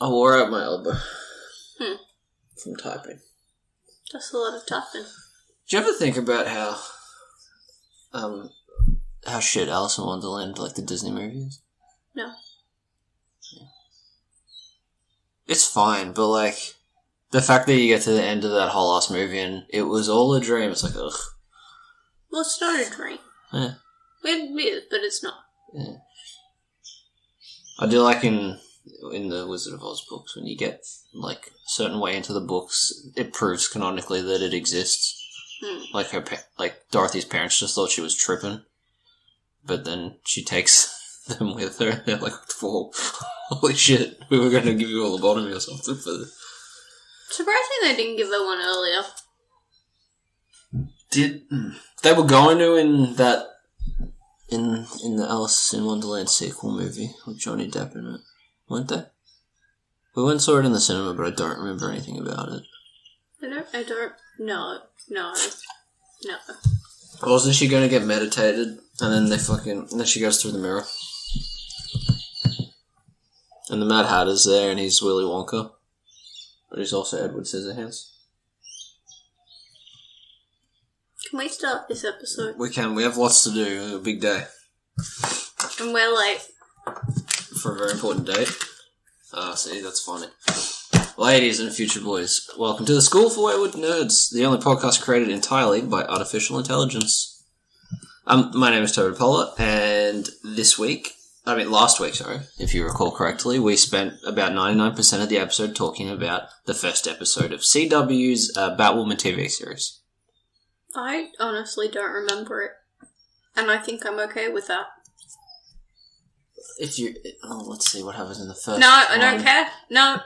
I wore out my elbow. From typing. That's a lot of typing. Do you ever think about how shit Alice in Wonderland, like the Disney movie is? No. Yeah. It's fine, but like, the fact that you get to the end of that whole ass movie and it was all a dream, it's like, ugh. Well, it's not a dream. Yeah. It is, but it's not. Yeah. I do like in the Wizard of Oz books, when you get, like, a certain way into the books, it proves canonically that it exists. Like, Dorothy's parents just thought she was tripping, but then she takes them with her, and they're like, holy shit, we were going to give you a lobotomy or something for this. Surprising they didn't give her one earlier. They were going to in the Alice in Wonderland sequel movie with Johnny Depp in it, weren't they? We went and saw it in the cinema, but I don't remember anything about it. I don't. No. Wasn't she going to get meditated, and then she goes through the mirror, and the Mad Hatter's there, and he's Willy Wonka, but he's also Edward Scissorhands. Can we start this episode? We can. We have lots to do. A big day. And we're late. For a very important date. See, that's funny. Ladies and future boys, welcome to the School for Wayward Nerds, the only podcast created entirely by artificial intelligence. My name is Toby Pollard, and last week, if you recall correctly, we spent about 99% of the episode talking about the first episode of CW's Batwoman TV series. I honestly don't remember it. And I think I'm okay with that. Let's see what happens in the first No, I don't care. No,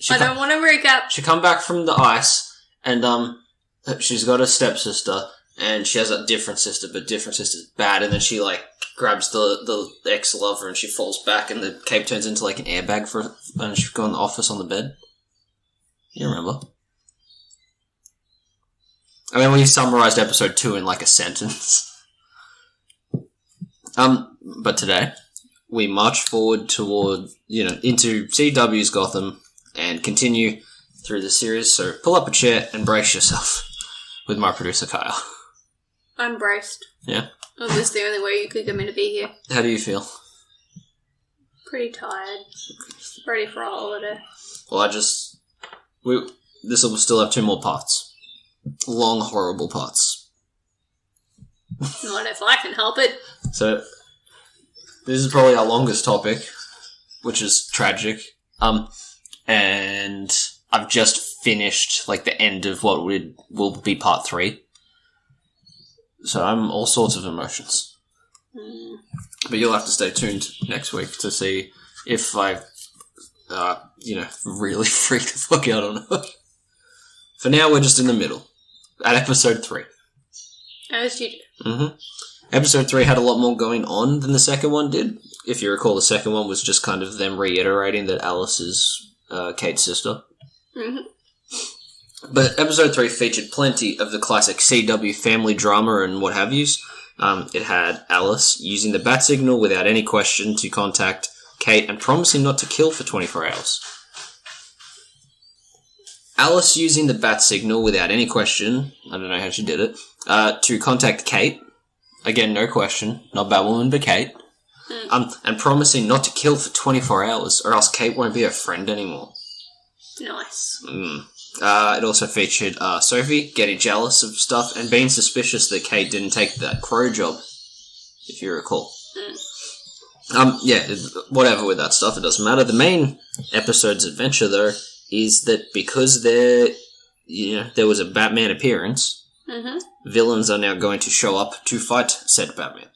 I don't want to recap. She come back from the ice, and she's got a stepsister, and she has a different sister, but different sister's bad, and then she, like, grabs the ex-lover, and she falls back, and the cape turns into, like, an airbag and she's got in the office on the bed. You remember? I mean, we summarised episode 2 in, like, a sentence. But today, we march forward toward, into CW's Gotham and continue through the series, so pull up a chair and brace yourself with my producer, Kyle. I'm braced. Yeah? Well, this is the only way you could get me to be here. How do you feel? Pretty tired. Ready for a holiday. Well, this will still have 2 more parts. Long, horrible parts. Not if I can help it. So, this is probably our longest topic, which is tragic. And I've just finished, like, the end of what will be part 3. So I'm all sorts of emotions. But you'll have to stay tuned next week to see if I, really freak the fuck out or not. For now, we're just in the middle. At episode 3. As you do. Mm-hmm. Episode 3 had a lot more going on than the second one did. If you recall, the second one was just kind of them reiterating that Alice is Kate's sister. Mm-hmm. But episode 3 featured plenty of the classic CW family drama and what have yous. It had Alice using the bat signal without any question to contact Kate and promising not to kill for 24 hours. Alice using the bat signal without any question, I don't know how she did it, to contact Kate. Again, no question, not Batwoman, but Kate. And promising not to kill for 24 hours, or else Kate won't be her friend anymore. Nice. It also featured Sophie getting jealous of stuff and being suspicious that Kate didn't take that crow job, if you recall. Whatever with that stuff, it doesn't matter. The main episode's adventure, though, is that because there was a Batman appearance, villains are now going to show up to fight said Batman.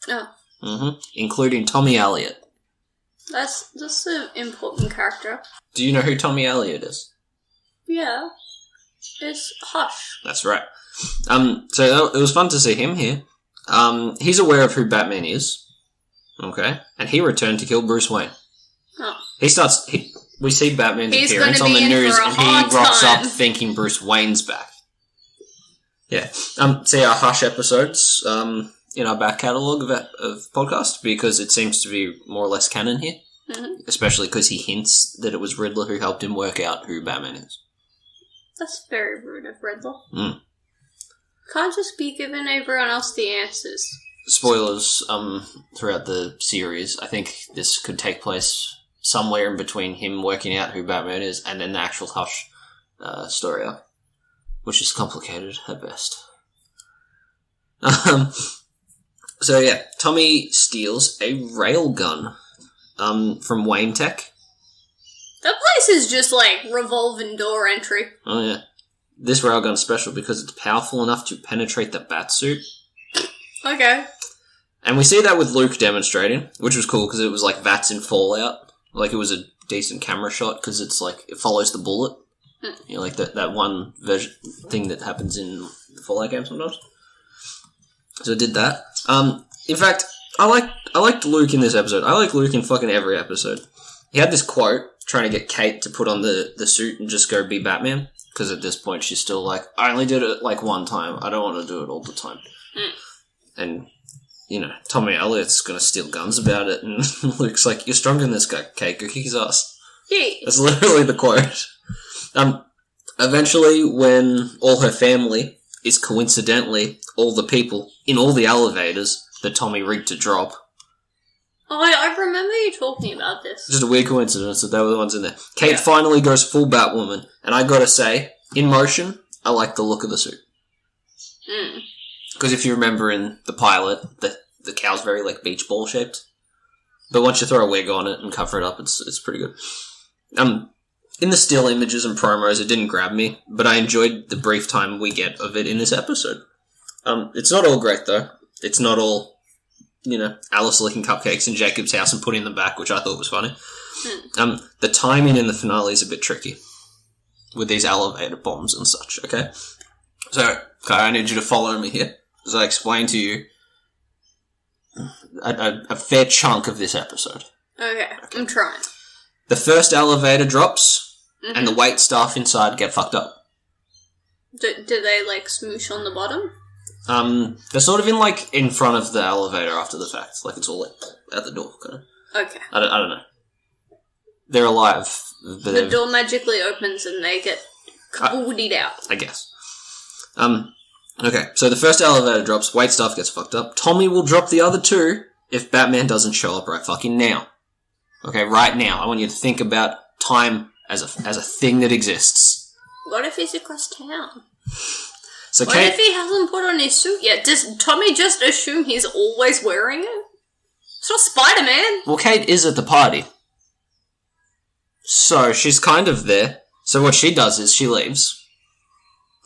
Oh. Including Tommy Elliott. That's an important character. Do you know who Tommy Elliott is? Yeah. It's Hush. That's right. So it was fun to see him here. He's aware of who Batman is. Okay. And he returned to kill Bruce Wayne. Oh. We see Batman's appearance on the news and he rocks up thinking Bruce Wayne's back. Yeah. See our Hush episodes in our back catalogue of podcast because it seems to be more or less canon here. Especially because he hints that it was Riddler who helped him work out who Batman is. That's very rude of Riddler. Mm. Can't just be giving everyone else the answers. Spoilers throughout the series. I think this could take place somewhere in between him working out who Batman is and then the actual Hush story arc, which is complicated at best. So yeah, Tommy steals a railgun from Wayne Tech. That place is just like revolving door entry. Oh yeah. This railgun's special because it's powerful enough to penetrate the Batsuit. Okay. And we see that with Luke demonstrating, which was cool because it was like Vats in Fallout. Like, it was a decent camera shot because it's like, it follows the bullet. You know, like that one version thing that happens in the Fallout game sometimes. So it did that. In fact, I liked Luke in this episode. I like Luke in fucking every episode. He had this quote trying to get Kate to put on the suit and just go be Batman. Because at this point she's still like, I only did it like one time. I don't want to do it all the time. And, you know, Tommy Elliott's going to steal guns about it. And Luke's like, you're stronger than this guy, Kate. Go kick his ass. Yeah. That's literally the quote. Eventually, when all her family is coincidentally all the people in all the elevators that Tommy rigged to drop. Oh, I remember you talking about this. Just a weird coincidence that they were the ones in there. Kate finally goes full Batwoman, and I gotta say, in motion, I like the look of the suit. Because if you remember in the pilot, the cow's very, like, beach ball shaped. But once you throw a wig on it and cover it up, it's pretty good. In the still images and promos, it didn't grab me, but I enjoyed the brief time we get of it in this episode. It's not all great, though. It's not all, you know, Alice licking cupcakes in Jacob's house and putting them back, which I thought was funny. The timing in the finale is a bit tricky with these elevator bombs and such, okay? So, I need you to follow me here as I explain to you a fair chunk of this episode. Okay. I'm trying. The first elevator drops, and the wait staff inside get fucked up. Do they, like, smoosh on the bottom? They're sort of in front of the elevator after the fact. Like, it's all, like, at the door, kind of. Okay. I don't know. They're alive. But the door magically opens and they get kabootied out. I guess. Okay, so the first elevator drops, wait staff gets fucked up. Tommy will drop the other two if Batman doesn't show up right fucking now. Okay, right now. I want you to think about time as a thing that exists. What if he's across town? So what if he hasn't put on his suit yet? Does Tommy just assume he's always wearing it? It's not Spider-Man. Well, Kate is at the party. So, she's kind of there. So what she does is she leaves.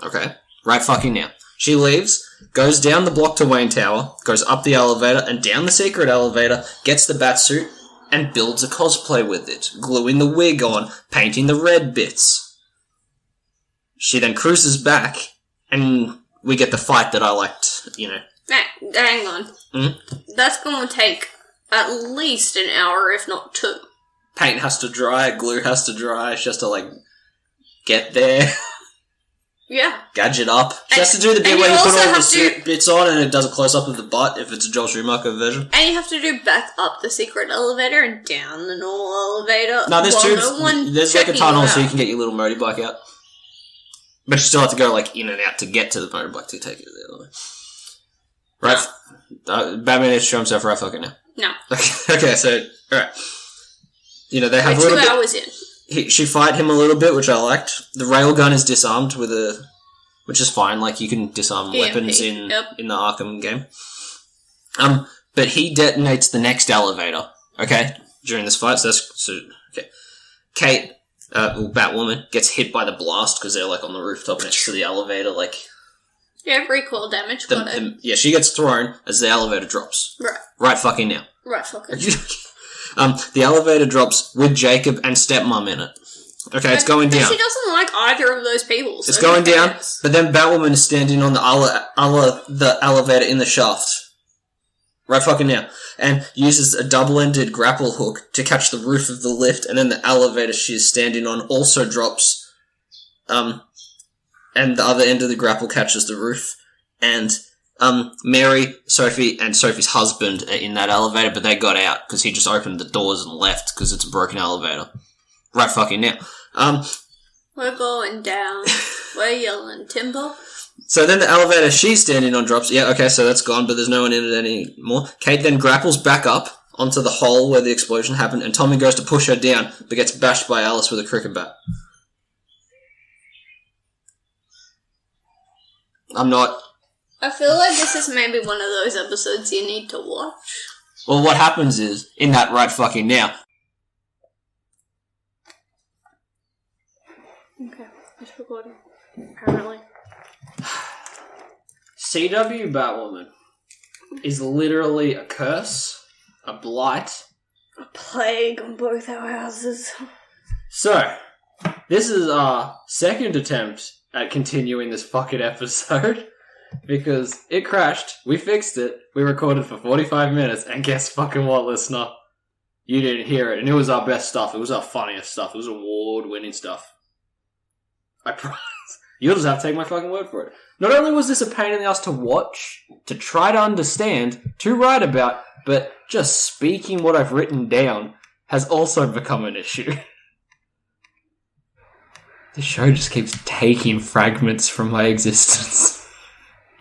Okay, right fucking now. She leaves, goes down the block to Wayne Tower, goes up the elevator and down the secret elevator, gets the Batsuit, and builds a cosplay with it, gluing the wig on, painting the red bits. She then cruises back, and we get the fight that I liked, you know. Hang on. That's going to take at least an hour, if not 2. Paint has to dry, glue has to dry, she has to, like, get there. Yeah. Gadget up. She has to do the bit where you put all the suit bits on and it does a close-up of the butt if it's a Joel Schumacher version. And you have to do back up the secret elevator and down the normal elevator. No, there's tubes. There's like a tunnel so you can get your little motorbike out. But you still have to go like in and out to get to the motorbike to take it the other way. Right? Batman needs to show himself right fucking now. No. Okay, so, alright. You know, they have We're a little 2 bit... hours in. She fight him a little bit, which I liked. The railgun is disarmed with which is fine. Like you can disarm weapons in the Arkham game. But he detonates the next elevator. Okay, during this fight. Okay. Kate, Batwoman, gets hit by the blast because they're like on the rooftop next to the elevator. Like recoil damage. Yeah, she gets thrown as the elevator drops. Right fucking now. Right fucking. The elevator drops with Jacob and Stepmom in it. Okay, it's going down. She doesn't like either of those people. So it's going down, but then Batwoman is standing on the elevator in the shaft. Right fucking now. And uses a double-ended grapple hook to catch the roof of the lift, and then the elevator she's standing on also drops. And the other end of the grapple catches the roof. And Mary, Sophie, and Sophie's husband are in that elevator, but they got out because he just opened the doors and left because it's a broken elevator. Right fucking now. We're going down. We're yelling timber. So then the elevator she's standing on drops. Yeah, okay, so that's gone, but there's no one in it anymore. Kate then grapples back up onto the hole where the explosion happened, and Tommy goes to push her down, but gets bashed by Alice with a cricket bat. I feel like this is maybe one of those episodes you need to watch. Well, what happens is, in that right fucking now... Okay, it's recording. Apparently. CW Batwoman is literally a curse, a blight. A plague on both our houses. So, this is our second attempt at continuing this fucking episode. Because it crashed, we fixed it, we recorded for 45 minutes, and guess fucking what, listener? You didn't hear it, and it was our best stuff, it was our funniest stuff, it was award-winning stuff. I promise. You'll just have to take my fucking word for it. Not only was this a pain in the ass to watch, to try to understand, to write about, but just speaking what I've written down has also become an issue. The show just keeps taking fragments from my existence.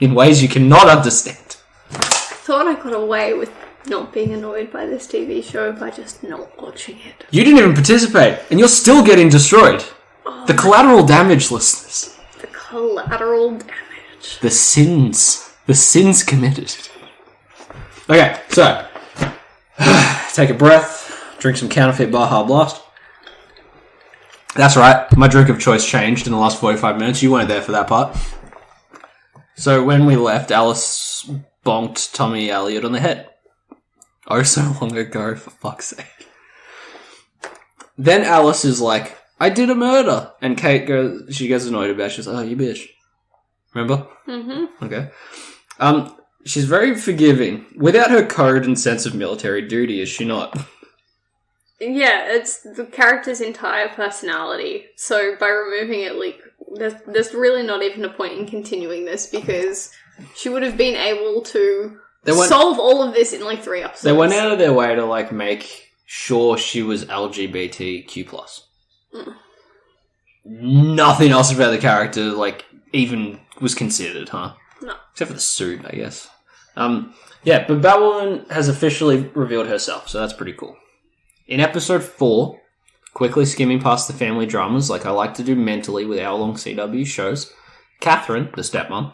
In ways you cannot understand. I thought I got away with not being annoyed by this TV show by just not watching it. You didn't even participate, and you're still getting destroyed. Oh, the collateral damage, listeners. The collateral damage. The sins committed. Okay, so, take a breath, drink some counterfeit Baja Blast. That's right, my drink of choice changed in the last 45 minutes. You weren't there for that part. So when we left, Alice bonked Tommy Elliot on the head. Oh, so long ago, for fuck's sake. Then Alice is like, I did a murder. And Kate she gets annoyed about it. She's like, oh, you bitch. Remember? Mm-hmm. Okay. She's very forgiving. Without her code and sense of military duty, is she not? Yeah, it's the character's entire personality. So by removing it, like, there's really not even a point in continuing this because she would have been able to solve all of this in like 3 episodes. They went out of their way to like make sure she was LGBTQ+. Nothing else about the character like even was considered, huh? No. Except for the suit, I guess. Yeah, but Batwoman has officially revealed herself, so that's pretty cool. In episode 4, quickly skimming past the family dramas like I like to do mentally with hour-long CW shows, Catherine, the stepmom,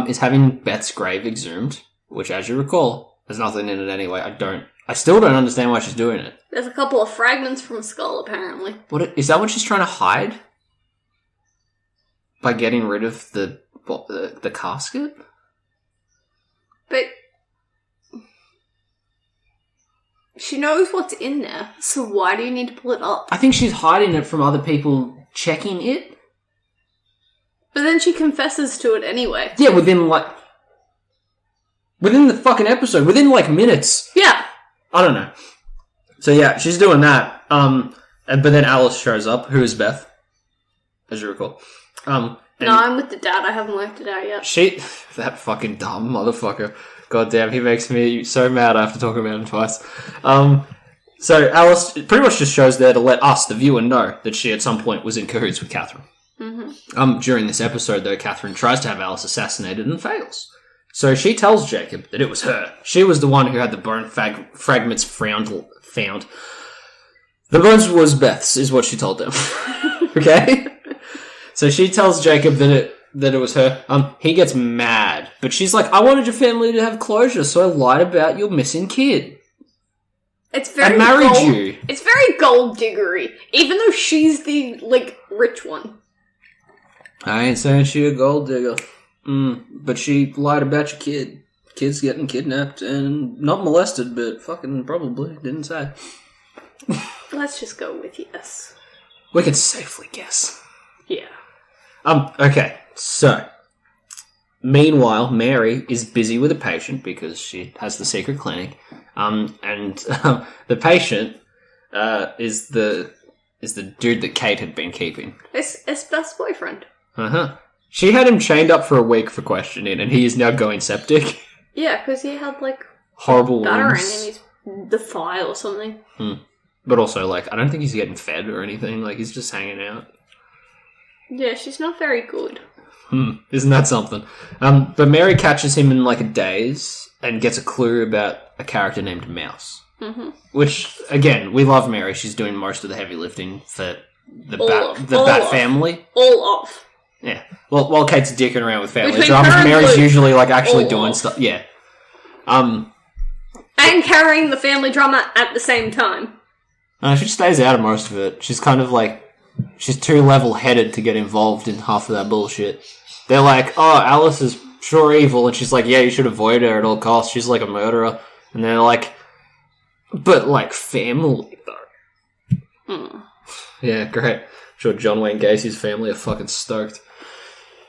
is having Beth's grave exhumed, which, as you recall, there's nothing in it anyway. I still don't understand why she's doing it. There's a couple of fragments from a skull, apparently. Is that what she's trying to hide? By getting rid of the casket? But she knows what's in there, so why do you need to pull it up? I think she's hiding it from other people checking it. But then she confesses to it anyway. Yeah, within the fucking episode, within minutes. Yeah. I don't know. So yeah, she's doing that. But then Alice shows up, who is Beth, as you recall. No, I'm with the dad. I haven't worked it out yet. That fucking dumb motherfucker. God damn, he makes me so mad I have to talk about him twice. So Alice pretty much just shows there to let us, the viewer, know that she at some point was in cahoots with Catherine. Mm-hmm. During this episode, though, Catherine tries to have Alice assassinated and fails. So she tells Jacob that it was her. She was the one who had the bone fragments found. The bones was Beth's, is what she told them. Okay? So she tells Jacob that it was her. He gets mad, but she's like, I wanted your family to have closure, so I lied about your missing kid. It's very I married you. It's very gold diggery, even though she's the rich one. I ain't saying she a gold digger, but she lied about your kid. Kid's getting kidnapped and not molested, but fucking probably didn't say. Let's just go with yes. We can safely guess. Yeah. Okay, so, meanwhile, Mary is busy with a patient because she has the secret clinic, and the patient is the dude that Kate had been keeping. It's Beth's boyfriend. Uh-huh. She had him chained up for a week for questioning, and he is now going septic. Yeah, because he had, like... Horrible wounds. In the thigh or something. But also, like, I don't think he's getting fed or anything. Like, he's just hanging out. Yeah, she's not very good. Isn't that something? But Mary catches him in, like, a daze and gets a clue about a character named Mouse. Mm-hmm. Which, again, we love Mary. She's doing most of the heavy lifting for the Bat family. All off. Yeah. Well, while Kate's dicking around with family dramas, Mary's usually, like, actually doing stuff. Yeah. And carrying the family drama at the same time. She stays out of most of it. She's kind of like... She's too level-headed to get involved in half of that bullshit. They're like, oh, Alice is sure evil, and she's like, yeah, you should avoid her at all costs. She's like a murderer. And they're like, but like family, though. Yeah, great. Sure, John Wayne Gacy's family are fucking stoked.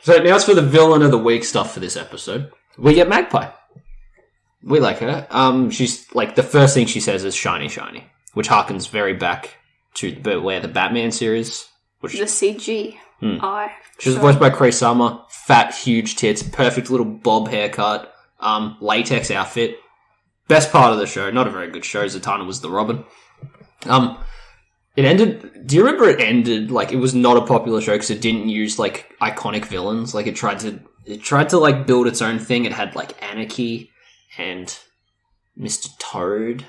So now it's for the villain of the week stuff for this episode. We get Magpie. We like her. She's like, the first thing she says is shiny, shiny, which harkens very back to the Batman series. Which, the CG. She was voiced by Cree Summer. Fat, huge tits, perfect little bob haircut, latex outfit. Best part of the show. Not a very good show. Zatanna was the Robin. It ended... Do you remember it ended, like, it was not a popular show because it didn't use, like, iconic villains. Like, it tried to, like, build its own thing. It had, like, Anarchy and Mr. Toad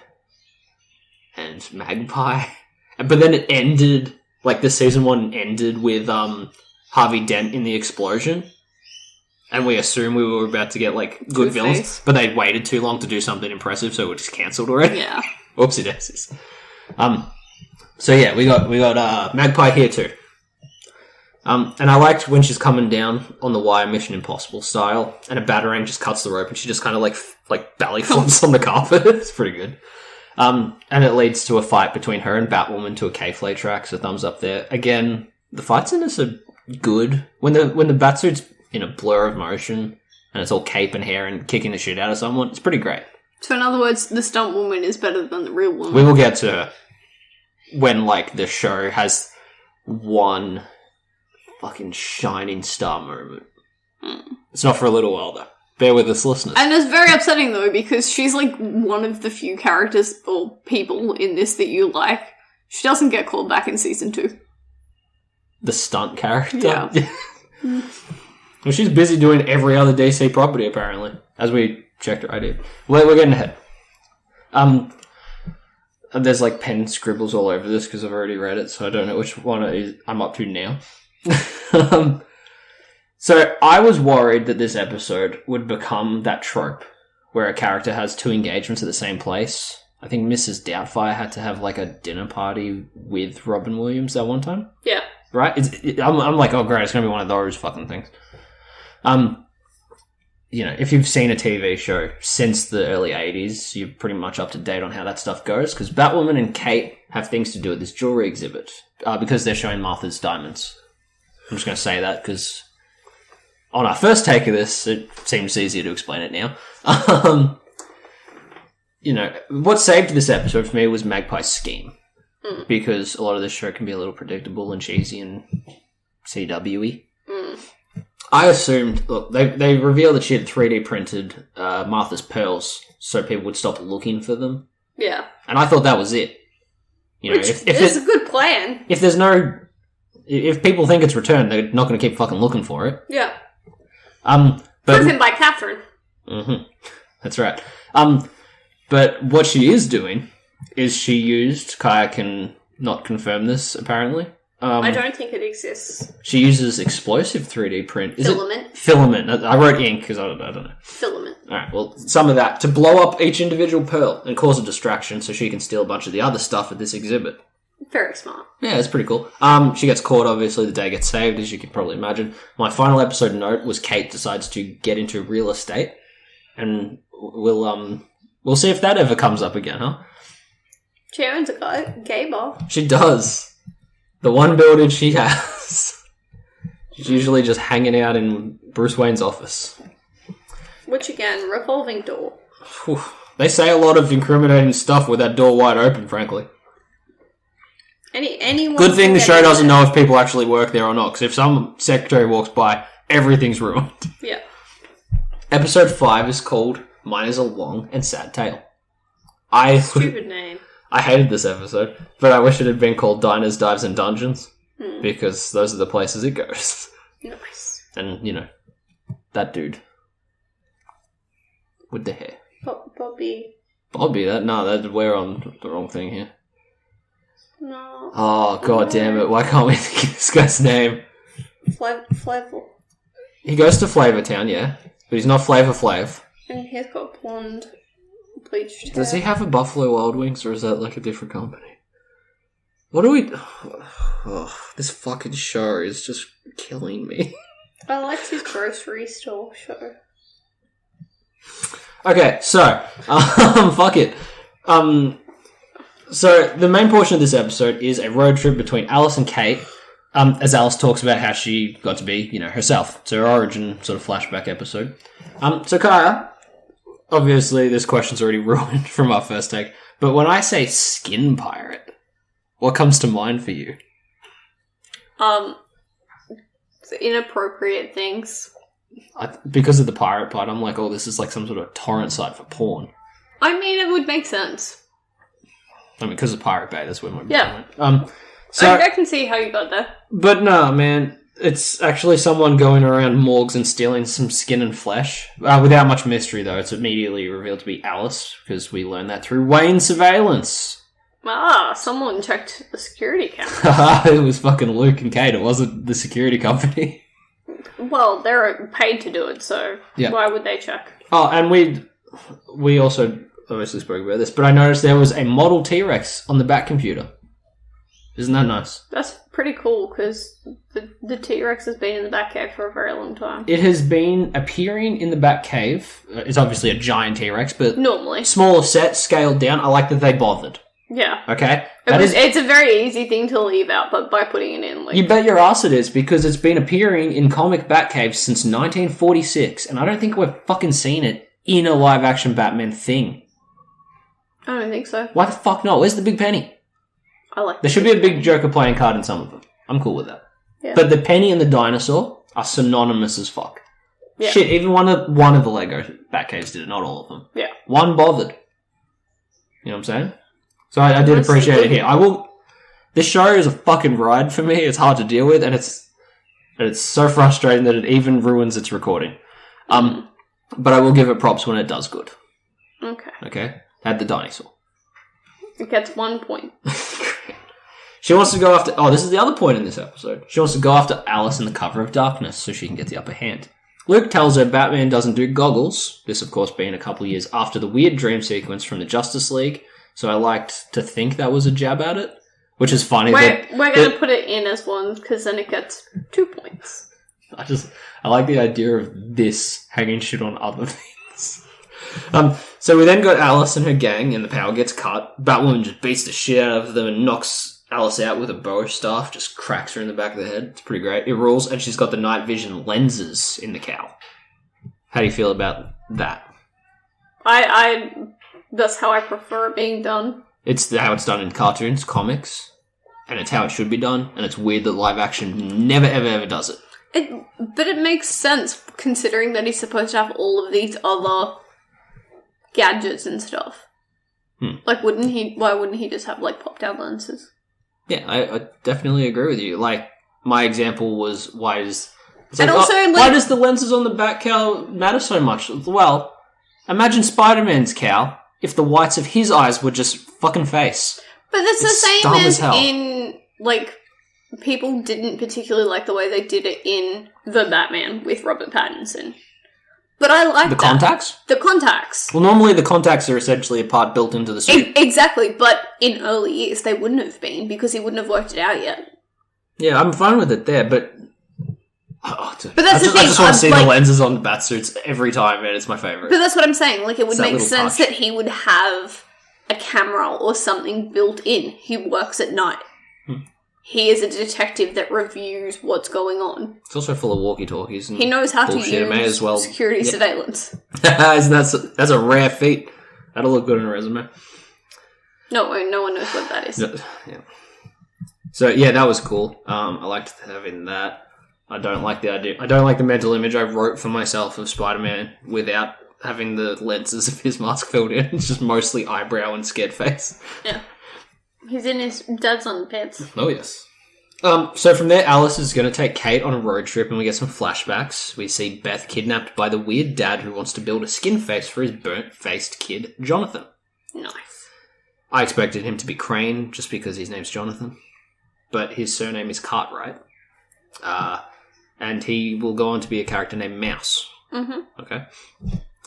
and Magpie. But then it ended... Like, the season 1 ended with Harvey Dent in the explosion. And we assumed we were about to get, like, good villains. But they waited too long to do something impressive, so it was cancelled already. Yeah. Oopsie daisies. So yeah, we got Magpie here too. And I liked when she's coming down on the wire, Mission Impossible style, and a Batarang just cuts the rope and she just kind of like belly flops on the carpet. It's pretty good. And it leads to a fight between her and Batwoman to a K-Flay track, so thumbs up there. Again, the fights in this are good. When the Batsuit's in a blur of motion and it's all cape and hair and kicking the shit out of someone, it's pretty great. So in other words, the stunt woman is better than the real woman. We will get to her when, like, the show has one fucking shining star moment. It's not for a little while, though. Bear with us, listeners. And it's very upsetting, though, because she's, like, one of the few characters or people in this that you like. She doesn't get called back in season 2. The stunt character? Yeah. Well, she's busy doing every other DC property, apparently, as we checked her ID. We're getting ahead. There's, like, pen scribbles all over this because I've already read it, so I don't know which one I'm up to now. So I was worried that this episode would become that trope where a character has 2 engagements at the same place. I think Mrs. Doubtfire had to have, like, a dinner party with Robin Williams that one time. Yeah. Right? I'm like, oh, great, it's going to be one of those fucking things. You know, if you've seen a TV show since the early 80s, you're pretty much up to date on how that stuff goes, because Batwoman and Kate have things to do at this jewelry exhibit, because they're showing Martha's diamonds. I'm just going to say that, because on our first take of this, it seems easier to explain it now. You know, what saved this episode for me was Magpie's scheme, because a lot of this show can be a little predictable and cheesy and CW-y. I assumed, look, they revealed that she had 3D printed Martha's pearls so people would stop looking for them. Yeah. And I thought that was it. You know, which is a good plan. If people think it's returned, they're not going to keep fucking looking for it. Yeah. Proven by Catherine. Mm-hmm. That's right. But what she is doing is she used, Kaya can not confirm this, apparently. I don't think it exists. She uses explosive 3D print. Filament. Filament. I wrote ink because I don't know. Filament. Alright, well, some of that to blow up each individual pearl and cause a distraction so she can steal a bunch of the other stuff at this exhibit. Very smart. Yeah, it's pretty cool. She gets caught, obviously, the day gets saved, as you can probably imagine. My final episode note was Kate decides to get into real estate, and we'll see if that ever comes up again, huh? She owns a gay bar. She does. The one building she has. She's usually just hanging out in Bruce Wayne's office. Which, again, revolving door. Whew. They say a lot of incriminating stuff with that door wide open, frankly. Anyone good thing the show doesn't know if people actually work there or not, because if some secretary walks by, everything's ruined. Yeah. Episode 5 is called Mine is a Long and Sad Tale. Stupid name. I hated this episode, but I wish it had been called Diners, Dives and Dungeons, because those are the places it goes. Nice. And, you know, that dude. With the hair. Bobby. We're on the wrong thing here. No. Oh, god damn it. Why can't we think of this guy's name? Flav. He goes to Flavor Town, yeah. But he's not Flavor Flav. And he's got blonde bleached hair. Does he have a Buffalo Wild Wings, or is that like a different company? What do we... Oh, this fucking show is just killing me. I liked his grocery store show. Okay, so... fuck it. So, the main portion of this episode is a road trip between Alice and Kate, as Alice talks about how she got to be, you know, herself. It's her origin sort of flashback episode. So, Kaya, obviously this question's already ruined from our first take, but when I say skin pirate, what comes to mind for you? Inappropriate things. Because of the pirate part, I'm like, oh, this is like some sort of torrent site for porn. I mean, it would make sense. I mean, because of Pirate Bay, that's where my Yeah. went. So, I can see how you got there. But no, man, it's actually someone going around morgues and stealing some skin and flesh. Without much mystery, though, it's immediately revealed to be Alice, because we learned that through Wayne's surveillance. Ah, someone checked the security camera. It was fucking Luke and Kate, it wasn't the security company. Well, they're paid to do it, so why would they check? Oh, and we also obviously spoke about this, but I noticed there was a model T-Rex on the back computer. Isn't that nice? That's pretty cool, because the T-Rex has been in the Batcave for a very long time. It has been appearing in the Batcave. It's obviously a giant T-Rex, but... Normally. Smaller set, scaled down. I like that they bothered. Yeah. Okay? It's a very easy thing to leave out, but by putting it in, like... You bet your ass it is, because it's been appearing in comic Batcaves since 1946, and I don't think we've fucking seen it in a live-action Batman thing. I don't think so. Why the fuck not? Where's the Big Penny? I like There should be a big Joker playing card in some of them. I'm cool with that. Yeah. But the penny and the dinosaur are synonymous as fuck. Yeah. Shit, even one of the Lego Batcaves did it, not all of them. Yeah. One bothered. You know what I'm saying? So I did appreciate it here. This show is a fucking ride for me. It's hard to deal with, and it's so frustrating that it even ruins its recording. But I will give it props when it does good. Okay? Had the dinosaur. It gets 1 point. She wants to go after... Oh, this is the other point in this episode. She wants to go after Alice in the cover of Darkness so she can get the upper hand. Luke tells her Batman doesn't do goggles. This, of course, being a couple of years after the weird dream sequence from the Justice League. So I liked to think that was a jab at it. Which is funny. We're going to put it in as one, because then it gets 2 points. I like the idea of this hanging shit on other things. So we then got Alice and her gang, and the power gets cut. Batwoman just beats the shit out of them and knocks Alice out with a bow staff, just cracks her in the back of the head. It's pretty great. It rules, and she's got the night vision lenses in the cowl. How do you feel about that? That's how I prefer it being done. It's how it's done in cartoons, comics, and it's how it should be done, and it's weird that live action never, ever, ever does it. But it makes sense, considering that he's supposed to have all of these other gadgets and stuff. Like, why wouldn't he just have, like, pop-down lenses? Yeah, I definitely agree with you. Like, my example was, why does the lenses on the back cowl matter so much? Well, imagine Spider-Man's cowl if the whites of his eyes were just fucking face. But that's the same as in, like, people didn't particularly like the way they did it in The Batman with Robert Pattinson. But I like the contacts? The contacts. Well, normally the contacts are essentially a part built into the suit. Exactly, but in early years they wouldn't have been, because he wouldn't have worked it out yet. Yeah, I'm fine with it there, but... But that's the thing. I just want to see the lenses on the Batsuits every time, and it's my favourite. But that's what I'm saying. Like, it would make sense that he would have a camera or something built in. He works at night. He is a detective that reviews what's going on. It's also full of walkie-talkies. And he knows how to use security surveillance. That's a rare feat. That'll look good on a resume. No one knows what that is. Yeah. So, yeah, that was cool. I liked having that. I don't like the idea. I don't like the mental image I wrote for myself of Spider-Man without having the lenses of his mask filled in. It's just mostly eyebrow and scared face. Yeah. He's in his dad's underpants. Oh, yes. So from there, Alice is going to take Kate on a road trip and we get some flashbacks. We see Beth kidnapped by the weird dad who wants to build a skin face for his burnt-faced kid, Jonathan. Nice. I expected him to be Crane just because his name's Jonathan. But his surname is Cartwright. And he will go on to be a character named Mouse. Mm-hmm. Okay.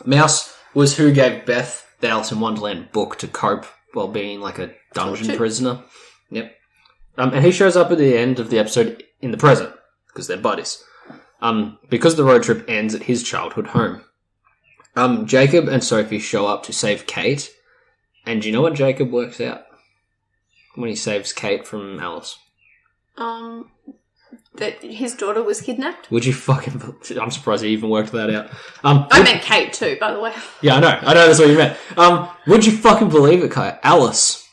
Mouse was who gave Beth the Alice in Wonderland book to cope while being like a dungeon prisoner. Yep. And he shows up at the end of the episode in the present, because they're buddies. Because the road trip ends at his childhood home. Jacob and Sophie show up to save Kate, and do you know what Jacob works out when he saves Kate from Alice? That his daughter was kidnapped? Would you fucking... I'm surprised he even worked that out. I meant Kate too, by the way. Yeah, I know that's what you meant. Would you fucking believe it, Kai? Alice...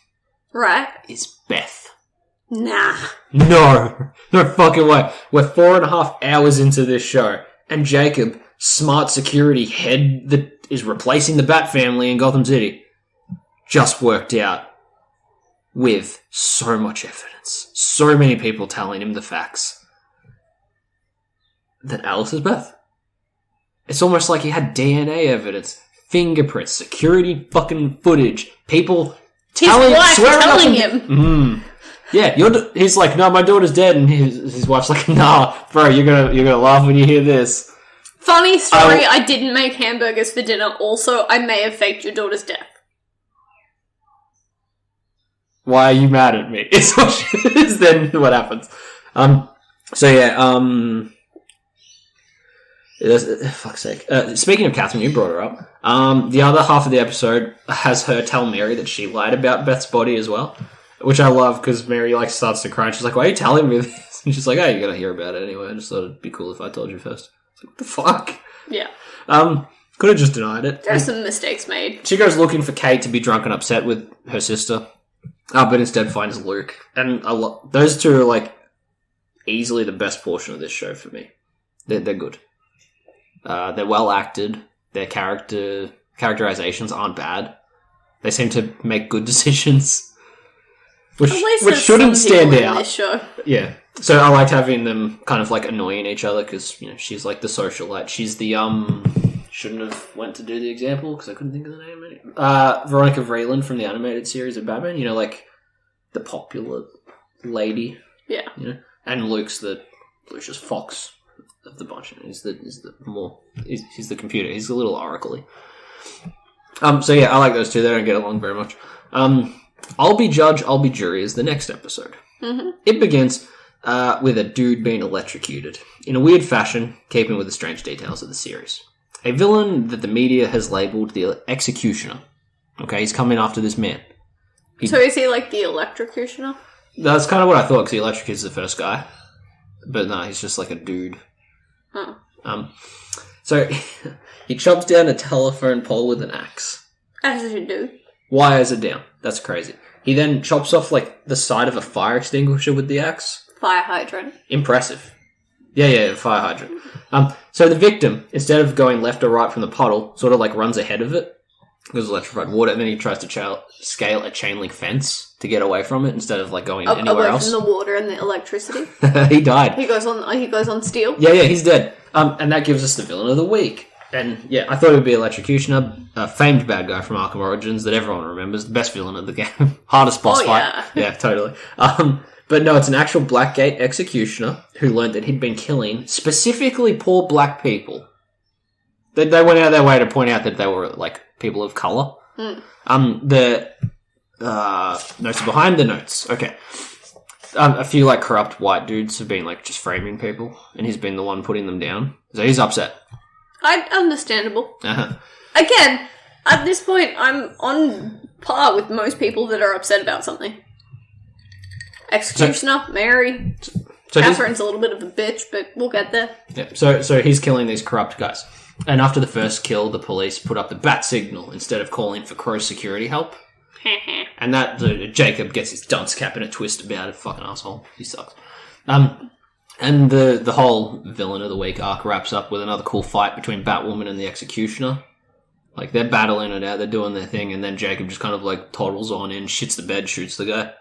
Right. ...is Beth. Nah. No fucking way. We're 4.5 hours into this show, and Jacob, smart security head that is replacing the Bat family in Gotham City, just worked out with so much evidence, so many people telling him the facts, that Alice is Beth. It's almost like he had DNA evidence, fingerprints, security fucking footage, people swearing him. Yeah, he's like, no, my daughter's dead, and his wife's like, nah, bro, you're gonna laugh when you hear this. Funny story, I didn't make hamburgers for dinner. Also, I may have faked your daughter's death. Why are you mad at me? It's then what happens. Fuck's sake. Speaking of Catherine, you brought her up. The other half of the episode has her tell Mary that she lied about Beth's body as well. Which I love because Mary starts to cry and she's like, why are you telling me this? And she's like, oh, you're going to hear about it anyway. I just thought it'd be cool if I told you first. It's like, what the fuck? Yeah. Could have just denied it. There are some mistakes made. She goes looking for Kate to be drunk and upset with her sister. But instead finds Luke. And those two are easily the best portion of this show for me. They're good. They're well acted. Their characterizations aren't bad. They seem to make good decisions. Which shouldn't stand out. This show. Yeah. So I liked having them kind of annoying each other because, she's the socialite. She's the, shouldn't have went to do the example because I couldn't think of the name. Veronica Vreeland from the animated series of Batman. The popular lady. Yeah. And Luke's the Lucius Fox of the bunch. He's the computer. He's a little oracle-y. So yeah, I like those two. They don't get along very much. I'll Be Judge, I'll Be Jury is the next episode. Mm-hmm. It begins with a dude being electrocuted, in a weird fashion, keeping with the strange details of the series. A villain that the media has labelled the Executioner. Okay, he's coming after this man. So is he the electrocutioner? That's kind of what I thought, because he electrocutes the first guy. But no, he's just a dude. Oh. So he chops down a telephone pole with an axe. As you do. Wires it down. That's crazy. He then chops off the side of a fire extinguisher with the axe. Fire hydrant. Impressive. Yeah, fire hydrant. So the victim, instead of going left or right from the puddle, sort of runs ahead of it. Because electrified water, and then he tries to scale a chain link fence to get away from it instead of going anywhere else. Away from the water and the electricity. He died. He goes on steel. Yeah, he's dead. And that gives us the villain of the week. And yeah, I thought it would be Electrocutioner, a famed bad guy from Arkham Origins that everyone remembers, the best villain of the game, hardest boss fight. Yeah. Yeah, totally. But no, it's an actual Blackgate executioner who learned that he'd been killing specifically poor black people. They went out of their way to point out that they were people of color. The notes are behind the notes. Okay. A few corrupt white dudes have been just framing people, and he's been the one putting them down. So he's upset. Understandable. Uh-huh. Again, at this point, I'm on par with most people that are upset about something. Executioner, Mary. So Catherine's a little bit of a bitch, but we'll get there. Yeah. So he's killing these corrupt guys. And after the first kill, the police put up the bat signal instead of calling for Crow's security help. And that Jacob gets his dunce cap in a twist about it. Fucking asshole. He sucks. And the whole Villain of the Week arc wraps up with another cool fight between Batwoman and the Executioner. Like, they're battling it out, they're doing their thing, and then Jacob just kind of, like, toddles on in, shits the bed, shoots the guy.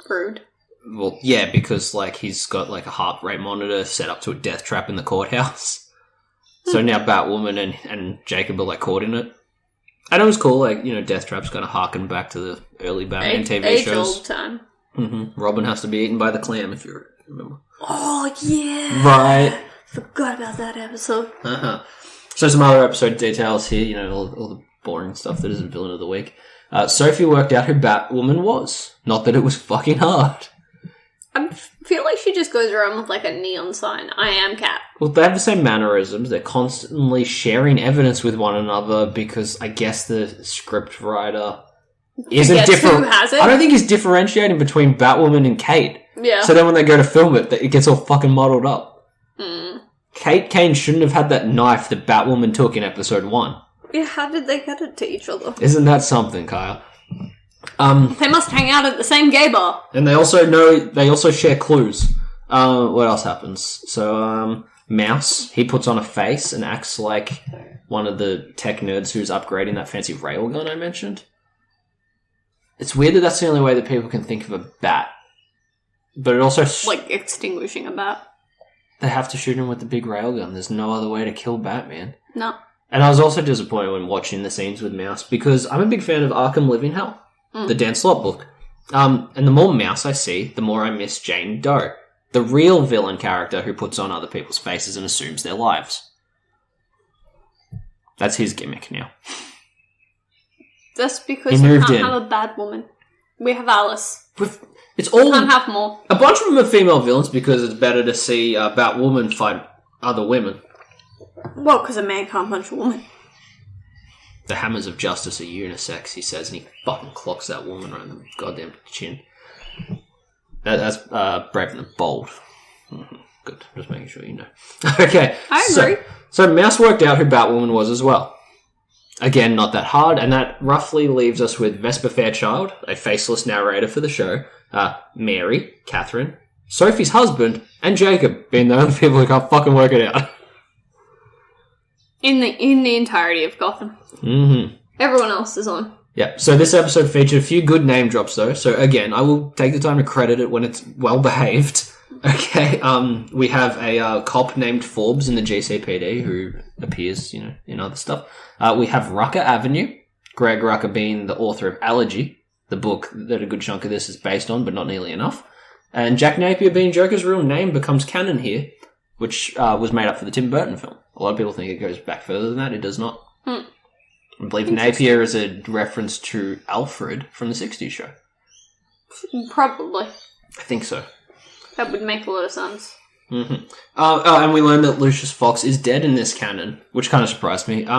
Rude. Well, yeah, because, like, he's got, like, a heart rate monitor set up to a death trap in the courthouse. So now Batwoman and Jacob are, like, caught in it. And it was cool, like, you know, death traps kind of harken back to the early Batman TV shows. Age-old time. Mm-hmm. Robin has to be eaten by the clam, if you remember. Oh, yeah! Right. Forgot about that episode. Uh-huh. So some other episode details here, you know, all the boring stuff that isn't Villain of the Week. Sophie worked out who Batwoman was. Not that it was fucking hard. I feel like she just goes around with, like, a neon sign. I am Cat. Well, they have the same mannerisms. They're constantly sharing evidence with one another because I guess the script writer isn't different. Who has it? I don't think he's differentiating between Batwoman and Kate. Yeah. So then when they go to film it, it gets all fucking muddled up. Mm. Kate Kane shouldn't have had that knife that Batwoman took in episode 1. Yeah, how did they get it to each other? Isn't that something, Kyle? They must hang out at the same gay bar. And they also share clues. What else happens? So, Mouse, he puts on a face and acts like one of the tech nerds who's upgrading that fancy railgun I mentioned. It's weird that that's the only way that people can think of a bat. But it also... Like extinguishing a bat. They have to shoot him with the big railgun. There's no other way to kill Batman. No. And I was also disappointed when watching the scenes with Mouse because I'm a big fan of Arkham Living Hell, the Dan Slott book. And the more Mouse I see, the more I miss Jane Doe, the real villain character who puts on other people's faces and assumes their lives. That's his gimmick now. That's because we can't have a bad woman. We have Alice. It's all... We can't have more. A bunch of them are female villains because it's better to see Batwoman fight other women. Well, because a man can't punch a woman. The hammers of justice are unisex, he says, and he fucking clocks that woman right in the goddamn chin. That's brave and bold. Mm-hmm. Good, just making sure you know. Okay. I agree. So Mouse worked out who Batwoman was as well. Again, not that hard, and that roughly leaves us with Vesper Fairchild, a faceless narrator for the show, Mary, Catherine, Sophie's husband, and Jacob being the only people who can't fucking work it out. In the entirety of Gotham. Mm-hmm. Everyone else is on. Yeah, so this episode featured a few good name drops, though. So again, I will take the time to credit it when it's well behaved. Okay, we have a cop named Forbes in the GCPD who appears, you know, in other stuff. We have Rucker Avenue, Greg Rucker being the author of Allergy, the book that a good chunk of this is based on, but not nearly enough. And Jack Napier being Joker's real name becomes canon here, which was made up for the Tim Burton film. A lot of people think it goes back further than that. It does not. I believe Napier is a reference to Alfred from the 60s show. Probably. I think so. That would make a lot of sense. Mm-hmm. And we learned that Lucius Fox is dead in this canon, which kind of surprised me. Do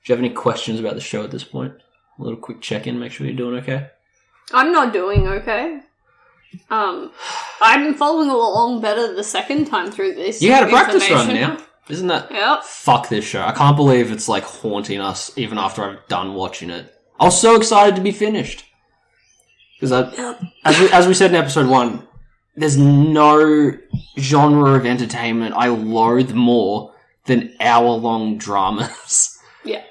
you have any questions about the show at this point? A little quick check-in, make sure you're doing okay. I'm not doing okay. I'm following along better the second time through this. You had a practice run now. Isn't that... Yep. Fuck this show. I can't believe it's, like, haunting us even after I've done watching it. I was so excited to be finished. Because as we said in episode 1, there's no genre of entertainment I loathe more than hour-long dramas. Yeah.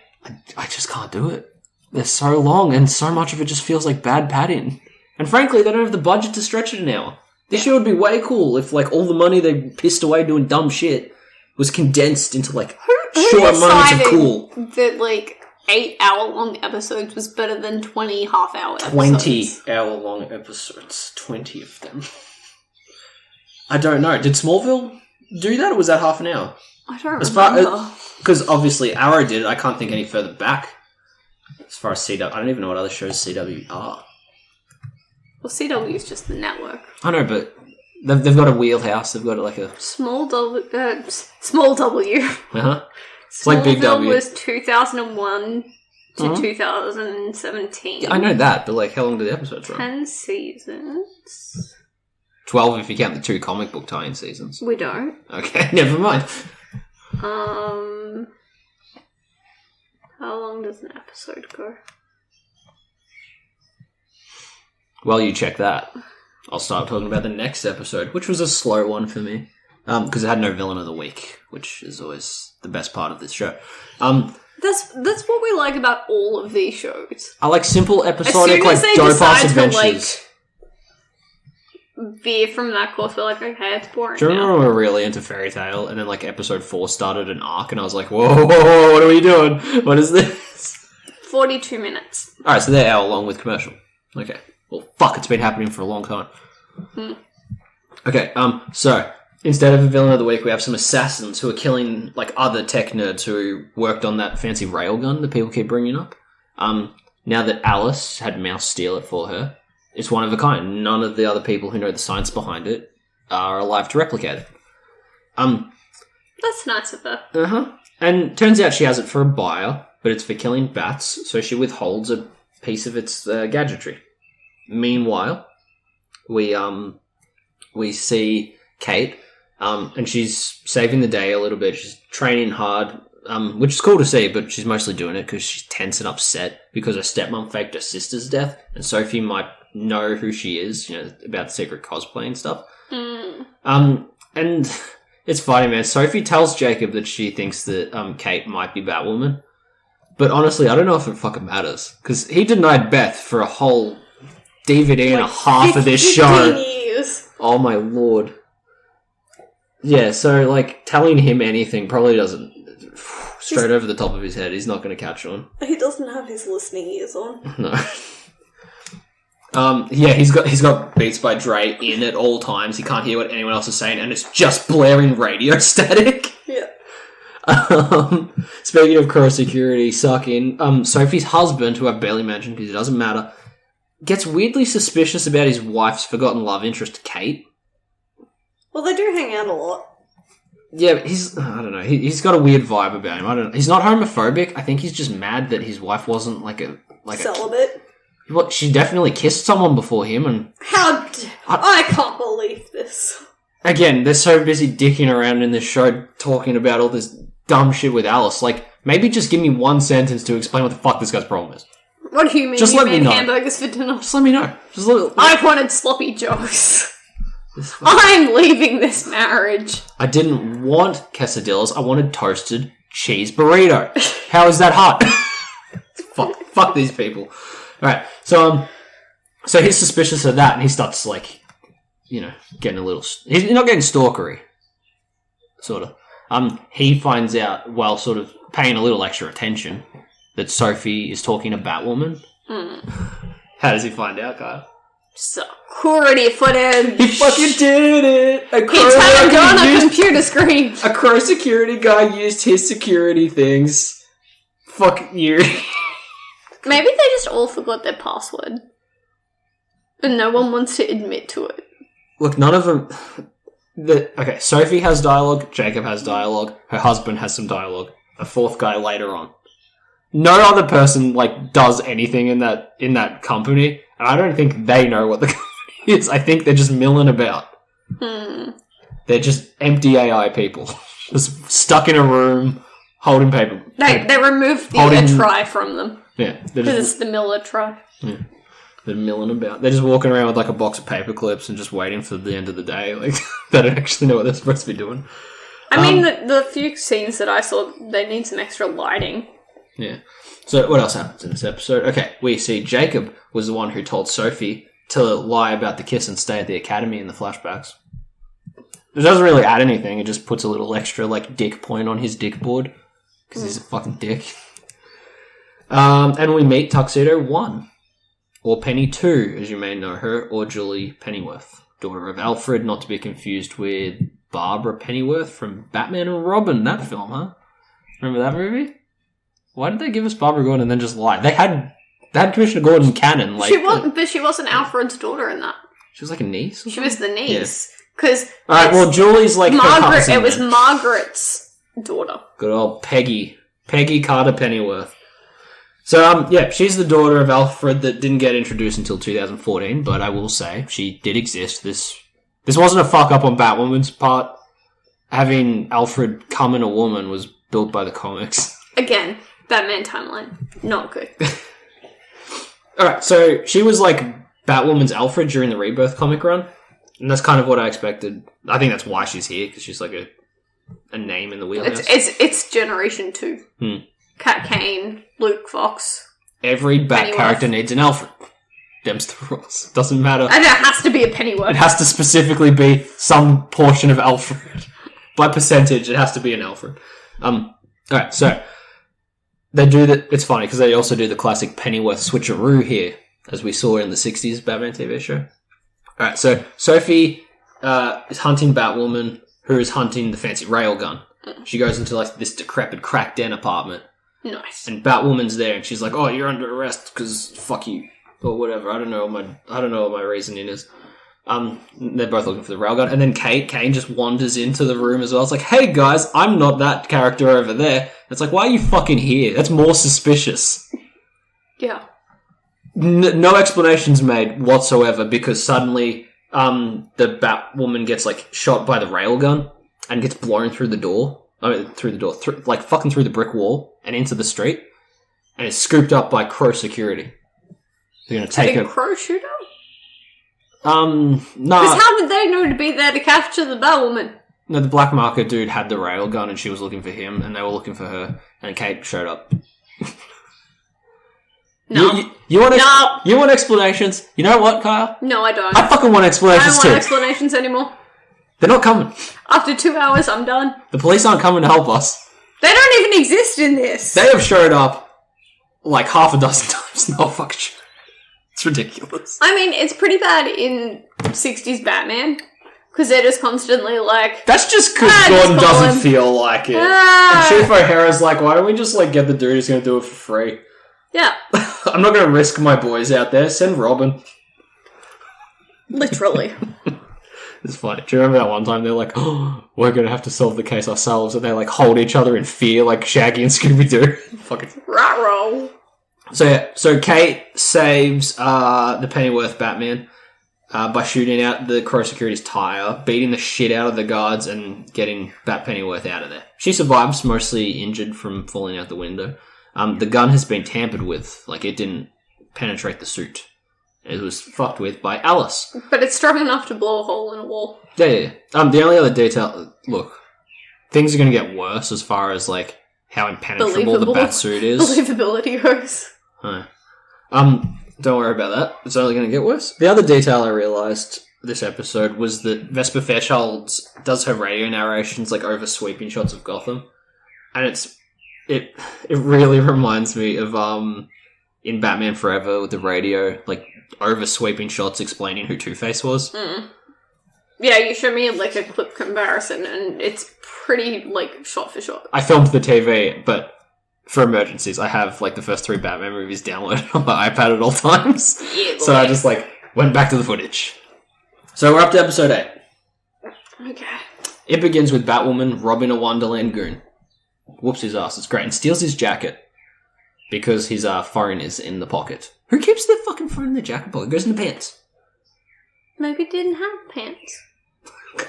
I just can't do it. They're so long, and so much of it just feels like bad padding. And frankly, they don't have the budget to stretch it an hour. This show would be way cool if, like, all the money they pissed away doing dumb shit was condensed into, like, short moments of cool. That, like, 8-hour-long episodes was better than 20 half-hour episodes. 20-hour-long episodes. 20 of them. I don't know. Did Smallville do that, or was that half an hour? I don't remember. Because obviously Arrow did it. I can't think any further back. As far as CW... I don't even know what other shows CW are. Well, CW is just the network. I know, but they've got a wheelhouse. They've got like a... Small W. Uh-huh. It's like Big W. Smallville was 2001 to 2017. Yeah, I know that, but like how long do the episodes run? 10 seasons. 12 if you count the 2 comic book tie-in seasons. We don't. Okay, never mind. How long does an episode go? Well, you check that. I'll start talking about the next episode, which was a slow one for me. Because it had no villain of the week, which is always the best part of this show. That's what we like about all of these shows. I like simple episodic, like, dope-ass adventures. Veer from that course, we're like, okay, it's boring. Do you remember when we were really into Fairy Tail, and then like episode 4 started an arc, and I was like, whoa, what are we doing? What is this? 42 minutes. Alright, so they're hour long with commercial. Okay. Well, fuck, it's been happening for a long time. Okay, so, instead of a villain of the week, we have some assassins who are killing, like, other tech nerds who worked on that fancy railgun that people keep bringing up. Now that Alice had Mouse steal it for her, it's one of a kind. None of the other people who know the science behind it are alive to replicate it. That's nice of her. Uh-huh. And turns out she has it for a buyer, but it's for killing bats, so she withholds a piece of its gadgetry. Meanwhile, we see Kate, and she's saving the day a little bit. She's training hard, which is cool to see, but she's mostly doing it because she's tense and upset because her stepmom faked her sister's death, and Sophie might know who she is, about secret cosplay and stuff. And it's funny, man. Sophie tells Jacob that she thinks that Kate might be Batwoman, but honestly, I don't know if it fucking matters, because he denied Beth for a whole DVD and a half of this show. Years. Oh my lord. Yeah, so, like, telling him anything probably doesn't... Straight over the top of his head, he's not going to catch on. He doesn't have his listening ears on. No. Yeah, he's got Beats by Dre in at all times. He can't hear what anyone else is saying, and it's just blaring radio static. Yeah. Speaking of crow security sucking, Sophie's husband, who I've barely mentioned because it doesn't matter, gets weirdly suspicious about his wife's forgotten love interest, Kate. Well, they do hang out a lot. Yeah, but I don't know, he's got a weird vibe about him. He's not homophobic. I think he's just mad that his wife wasn't celibate. What, she definitely kissed someone before him, and... I can't believe this. Again, they're so busy dicking around in this show talking about all this dumb shit with Alice. Like, maybe just give me one sentence to explain what the fuck this guy's problem is. What do you mean? Just you let me know. Hamburgers for dinner? Just let me know. I wanted sloppy joes. I'm leaving this marriage. I didn't want quesadillas. I wanted toasted cheese burrito. How is that hot? Fuck these people. Alright, so he's suspicious of that, and he starts, like, getting a little... He's not getting stalkery. Sort of. He finds out, while sort of paying a little extra attention, that Sophie is talking to Batwoman. How does he find out, Kyle? Security footage! He fucking did it! He turned on a computer screen! A crow security guy used his security things. Fuck you. Maybe they just all forgot their password. And no one wants to admit to it. Look, none of them... Okay, Sophie has dialogue, Jacob has dialogue, her husband has some dialogue, a fourth guy later on. No other person, like, does anything in that company, and I don't think they know what the company is. I think they're just milling about. They're just empty AI people. Just stuck in a room, holding paper. They removed the try from them. Yeah. Because it's the Miller try. Yeah. They're milling about. They're just walking around with, like, a box of paper clips and just waiting for the end of the day. Like, they don't actually know what they're supposed to be doing. I mean, the few scenes that I saw, they need some extra lighting. Yeah. So, what else happens in this episode? Okay, we see Jacob was the one who told Sophie to lie about the kiss and stay at the academy in the flashbacks. It doesn't really add anything. It just puts a little extra, like, dick point on his dick board. Because he's a fucking dick. And we meet Tuxedo 1. Or Penny 2, as you may know her, or Julie Pennyworth, daughter of Alfred, not to be confused with Barbara Pennyworth from Batman and Robin, that film, huh? Remember that movie? Why did they give us Barbara Gordon and then just lie? They had Commissioner Gordon canon. Like, but she wasn't Alfred's daughter in that. She was like a niece? She was the niece. Because alright, well, Julie's like Margaret. It was Margaret's daughter. Good old Peggy Carter Pennyworth. So, yeah, she's the daughter of Alfred that didn't get introduced until 2014, but I will say she did exist. This wasn't a fuck up on Batwoman's part. Having Alfred come in a woman was built by the comics. Again, Batman timeline. Not good. Alright, so she was, like, Batwoman's Alfred during the Rebirth comic run. And that's kind of what I expected. I think that's why she's here, because she's like a name in the wheelhouse. It's Generation 2. Cat Kane, Luke Fox. Every Bat character needs an Alfred. Them's the rules. Doesn't matter. And it has to be a Pennyworth. It has to specifically be some portion of Alfred. By percentage, it has to be an Alfred. Alright, so they do that. It's funny because they also do the classic Pennyworth switcheroo here, as we saw in the 60s Batman TV show. Alright, so Sophie is hunting Batwoman, who is hunting the fancy railgun. She goes into like this decrepit crack den apartment. Nice. And Batwoman's there, and she's like, "Oh, you're under arrest because fuck you," or whatever. I don't know what my reasoning is. They're both looking for the railgun, and then Kane just wanders into the room as well. It's like, "Hey guys, I'm not that character over there." It's like, why are you fucking here? That's more suspicious. Yeah. No explanations made whatsoever, because suddenly the Batwoman gets like shot by the railgun and gets blown through the door. Through the brick wall and into the street, and is scooped up by Crow security. They're going to take her. Crow shooter? No. Because how did they know to be there to capture the Batwoman? No, the Black Marker dude had the railgun, and she was looking for him, and they were looking for her, and Kate showed up. No. You want explanations? You know what, Kyle? No, I don't. I fucking want explanations I don't want explanations anymore. They're not coming. After 2 hours, I'm done. The police aren't coming to help us. They don't even exist in this. They have showed up like half a dozen times. No fucking shit. It's ridiculous. I mean, it's pretty bad in 60s Batman, because they're just constantly like... That's just because Gordon doesn't feel like it. And Chief O'Hara's like, why don't we just like get the dude who's going to do it for free? Yeah. I'm not going to risk my boys out there. Send Robin. Literally. It's funny. Do you remember that one time they're like, "Oh, we're going to have to solve the case ourselves," and they like hold each other in fear like Shaggy and Scooby-Doo? Fucking Ruh-roh. So Kate saves the Pennyworth Batman by shooting out the Crow Security's tire, beating the shit out of the guards, and getting Bat Pennyworth out of there. She survives, mostly injured from falling out the window. The gun has been tampered with, like it didn't penetrate the suit. It was fucked with by Alice. But it's strong enough to blow a hole in a wall. Yeah. The only other detail... Look, things are going to get worse as far as, like, how impenetrable the Batsuit is. Believability goes. Don't worry about that. It's only going to get worse. The other detail I realised this episode was that Vesper Fairchild does her radio narrations, like, over sweeping shots of Gotham. And it really reminds me of, in Batman Forever with the radio, like, over sweeping shots explaining who Two-Face was. Mm. Yeah, you showed me like a clip comparison, and it's pretty like shot for shot. I filmed the TV, but for emergencies, I have like the first 3 Batman movies downloaded on my iPad at all times. Yeah, so I just like went back to the footage. So we're up to episode 8. Okay. It begins with Batwoman robbing a Wonderland goon. Whoops his ass, it's great, and steals his jacket because his phone is in the pocket. Who keeps their fucking phone in the jacket pocket? It goes in the pants. Maybe he didn't have pants.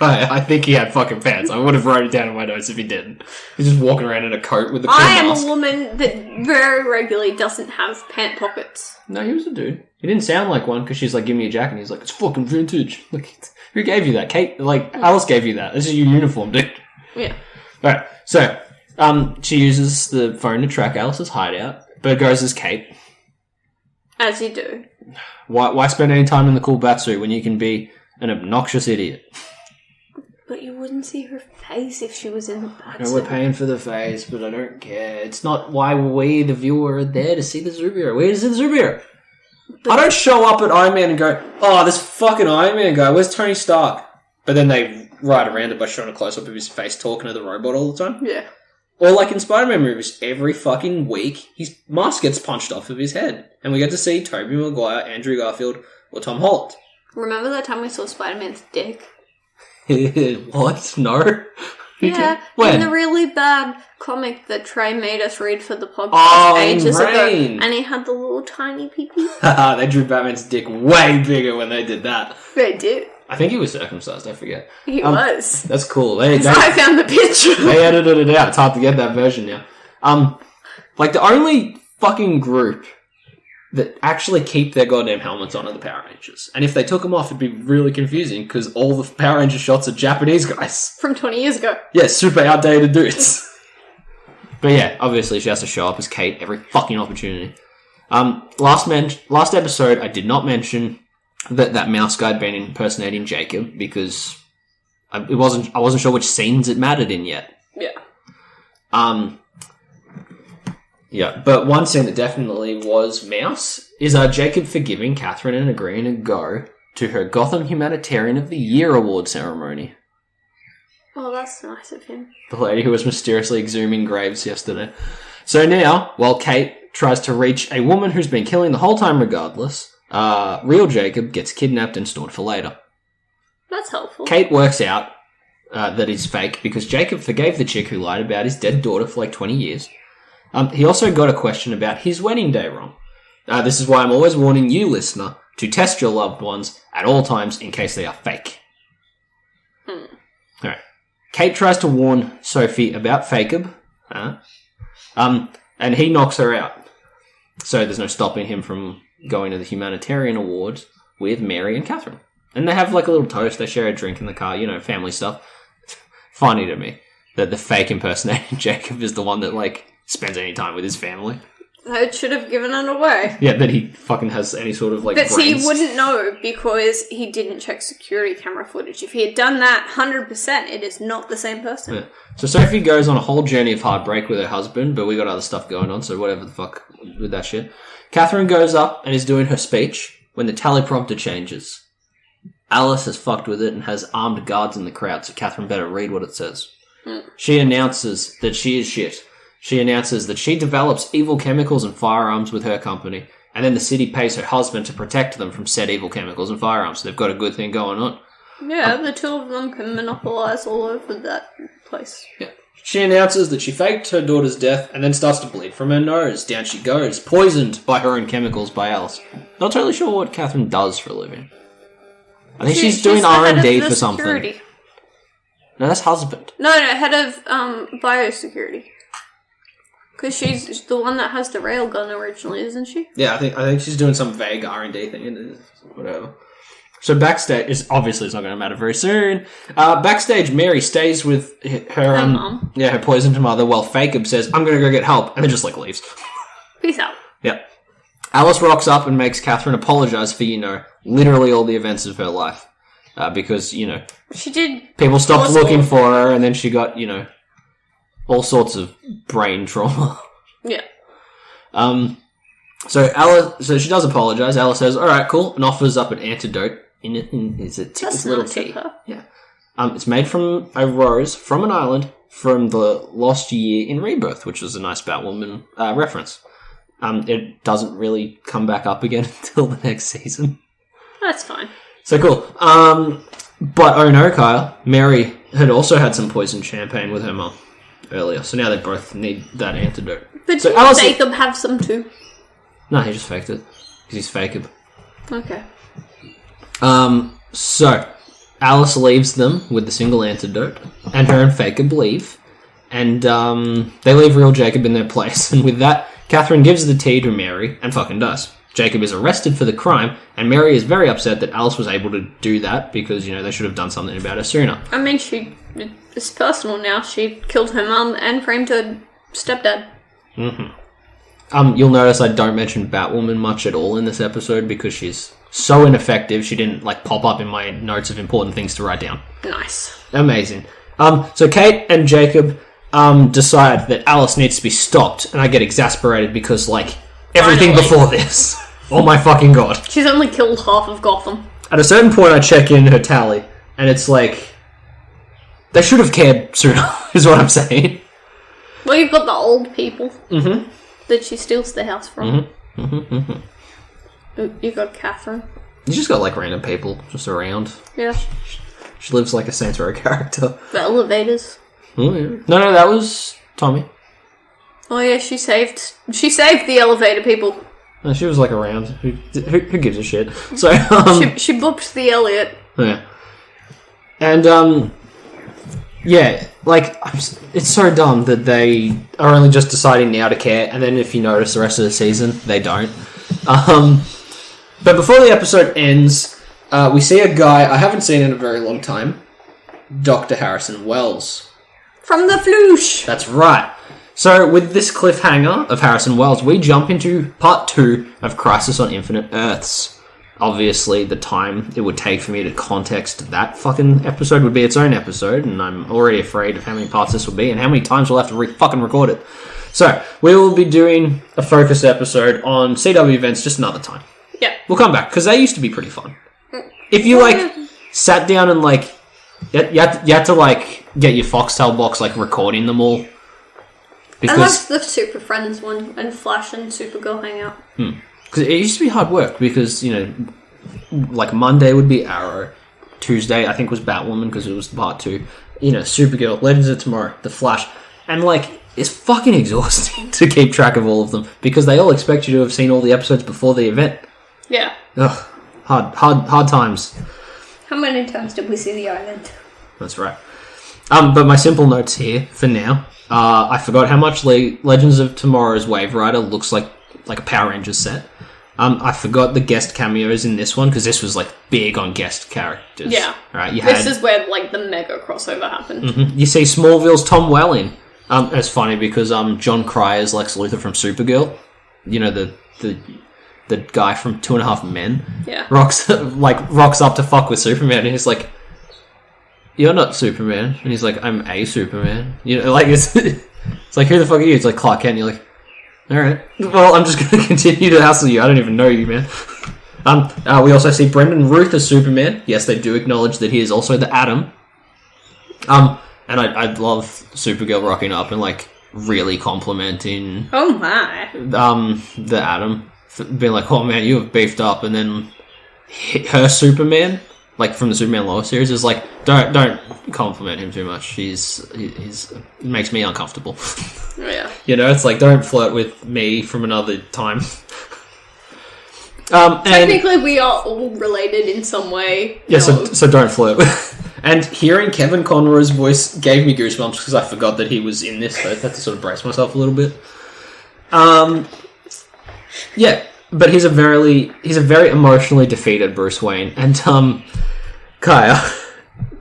I think he had fucking pants. I would have wrote it down in my notes if he didn't. He's just walking around in a coat with a cool mask. I am a woman that very regularly doesn't have pant pockets. No, he was a dude. He didn't sound like one because she's like, "Give me a jacket." And he's like, "It's fucking vintage." Like, who gave you that? Kate, like, Alice gave you that. This is your uniform, dude. Yeah. Alright, so, she uses the phone to track Alice's hideout, but it goes as Kate. As you do. Why spend any time in the cool Batsuit when you can be an obnoxious idiot? But you wouldn't see her face if she was in the Batsuit. I know we're paying for the face, but I don't care. It's not why we, the viewer, are there to see the superhero. We're here to see the superhero. I don't show up at Iron Man and go, "Oh, this fucking Iron Man guy, where's Tony Stark?" But then they ride around it by showing a close-up of his face talking to the robot all the time. Yeah. Or like in Spider-Man movies, every fucking week, his mask gets punched off of his head. And we get to see Tobey Maguire, Andrew Garfield, or Tom Holland. Remember that time we saw Spider-Man's dick? What? No? Yeah, when? in the really bad comic that Trey made us read for the podcast ages ago. And he had the little tiny pee-pee. They drew Batman's dick way bigger when they did that. They did. I think he was circumcised, I forget. He was. That's cool. I found the picture. They edited it out. It's hard to get that version now. Like, the only fucking group that actually keep their goddamn helmets on are the Power Rangers. And if they took them off, it'd be really confusing because all the Power Ranger shots are Japanese guys. From 20 years ago. Yeah, super outdated dudes. But yeah, obviously she has to show up as Kate every fucking opportunity. Last episode, I did not mention that mouse guy had been impersonating Jacob because I wasn't sure which scenes it mattered in yet. Yeah. Yeah, but one scene that definitely was Mouse is Jacob forgiving Catherine and agreeing to go to her Gotham Humanitarian of the Year award ceremony. Oh, that's nice of him. The lady who was mysteriously exhuming graves yesterday. So now, while Kate tries to reach a woman who's been killing the whole time regardless, real Jacob gets kidnapped and stored for later. That's helpful. Kate works out that he's fake because Jacob forgave the chick who lied about his dead daughter for like 20 years. He also got a question about his wedding day wrong. This is why I'm always warning you, listener, to test your loved ones at all times in case they are fake. Alright. Kate tries to warn Sophie about Fakeab, and he knocks her out. So there's no stopping him from going to the Humanitarian Awards with Mary and Catherine. And they have like a little toast, they share a drink in the car, family stuff. Funny to me that the fake impersonating Jacob is the one that like spends any time with his family. I should have given it away. Yeah, that he fucking has any sort of like But see, brains. he wouldn't know because he didn't check security camera footage. If he had done that 100%, it is not the same person. Yeah. So Sophie goes on a whole journey of heartbreak with her husband, but we got other stuff going on, so whatever the fuck with that shit. Catherine goes up and is doing her speech when the teleprompter changes. Alice has fucked with it and has armed guards in the crowd, so Catherine better read what it says. She announces that she is shit. She announces that she develops evil chemicals and firearms with her company, and then the city pays her husband to protect them from said evil chemicals and firearms, so they've got a good thing going on. Yeah, the two of them can monopolise all over that place. Yeah. She announces that she faked her daughter's death and then starts to bleed from her nose. Down she goes, poisoned by her own chemicals by Alice. Not totally sure what Catherine does for a living. I think she's doing R&D for something. Security. No, that's husband. No, head of biosecurity. Because she's the one that has the railgun originally, isn't she? Yeah, I think she's doing some vague R&D thing. Whatever. So backstage, it's not going to matter very soon. Backstage, Mary stays with her mom. Yeah, her poisoned mother, while Fakeab says, I'm going to go get help, and then just, leaves. Peace out. Yep. Alice rocks up and makes Catherine apologise for, literally all the events of her life. Because, She did... people stopped looking for her, and then she got, all sorts of brain trauma. Yeah. So she does apologise. Alice says, alright, cool, and offers up an antidote. It's a little tea. Yeah. It's made from a rose from an island from the Lost Year in Rebirth, which was a nice Batwoman reference. It doesn't really come back up again until the next season. That's fine. So cool. But oh no, Kyle, Mary had also had some poisoned champagne with her mum earlier, so now they both need that antidote. But so didn't Jacob have some too? No, he just faked it. Because he's Fakeab. Okay. So, Alice leaves them with the single antidote, and her and Fakeab leave, and they leave real Jacob in their place, and with that, Catherine gives the tea to Mary, and fucking does. Jacob is arrested for the crime, and Mary is very upset that Alice was able to do that, because, they should have done something about her sooner. I mean, it's personal now. She killed her mum and framed her stepdad. Mm-hmm. You'll notice I don't mention Batwoman much at all in this episode because she's so ineffective. She didn't pop up in my notes of important things to write down. Nice. Amazing. So Kate and Jacob decide that Alice needs to be stopped, and I get exasperated because everything before this. Oh my fucking god. She's only killed half of Gotham. At a certain point, I check in her tally, and it's they should have cared sooner. Is what I'm saying. Well, you've got the old people. Mm-hmm. That she steals the house from. Mm-hmm. Mm-hmm. Mm-hmm. You got Catherine. You just got random people just around. Yeah. She lives like a Saints Row character. The elevators. Oh, yeah. No, that was Tommy. Oh yeah, she saved the elevator people. No, she was around. Who gives a shit? So she booked the Elliot. Yeah. And yeah, it's so dumb that they are only just deciding now to care, and then if you notice the rest of the season, they don't. But before the episode ends, we see a guy I haven't seen in a very long time, Dr. Harrison Wells. From the floosh! That's right. So, with this cliffhanger of Harrison Wells, we jump into part 2 of Crisis on Infinite Earths. Obviously, the time it would take for me to context that fucking episode would be its own episode, and I'm already afraid of how many parts this will be and how many times we'll have to fucking record it. So, we will be doing a focused episode on CW events just another time. Yeah. We'll come back, because they used to be pretty fun. If you, sat down and, you had to, get your Foxtel box, recording them all. Because, I liked the Super Friends one, and Flash and Supergirl hang out. Because it used to be hard work, because, Monday would be Arrow. Tuesday, I think, was Batwoman, because it was part 2. Supergirl, Legends of Tomorrow, The Flash. And, it's fucking exhausting to keep track of all of them, because they all expect you to have seen all the episodes before the event. Yeah. Ugh. Hard times. How many times did we see the island? That's right. But my simple notes here, for now, I forgot how much Legends of Tomorrow's Wave Rider looks like a Power Rangers set. I forgot the guest cameos in this one, because this was, big on guest characters. Yeah. Right, this is where, the mega crossover happened. Mm-hmm. You see Smallville's Tom Welling. It's funny, because John Cryer's Lex Luthor from Supergirl, the guy from 2.5 Men, yeah, rocks up to fuck with Superman, and he's like, "You're not Superman," and he's like, "I'm a Superman." It's like, who the fuck are you? It's like Clark Kent. And you're like, all right, well, I'm just going to continue to hassle you. I don't even know you, man. We also see Brendan Ruth as Superman. Yes, they do acknowledge that he is also the Atom. And I love Supergirl rocking up and really complimenting. Oh my. The Atom, being like, "Oh man, you have beefed up," and then her Superman, from the Superman Lois series, is like, don't compliment him too much. He's makes me uncomfortable. Yeah. It's like, don't flirt with me from another time. Technically, we are all related in some way. Yeah, so don't flirt. And hearing Kevin Conroy's voice gave me goosebumps, because I forgot that he was in this, so I had to sort of brace myself a little bit. Yeah, but he's a very emotionally defeated Bruce Wayne, and Kaya,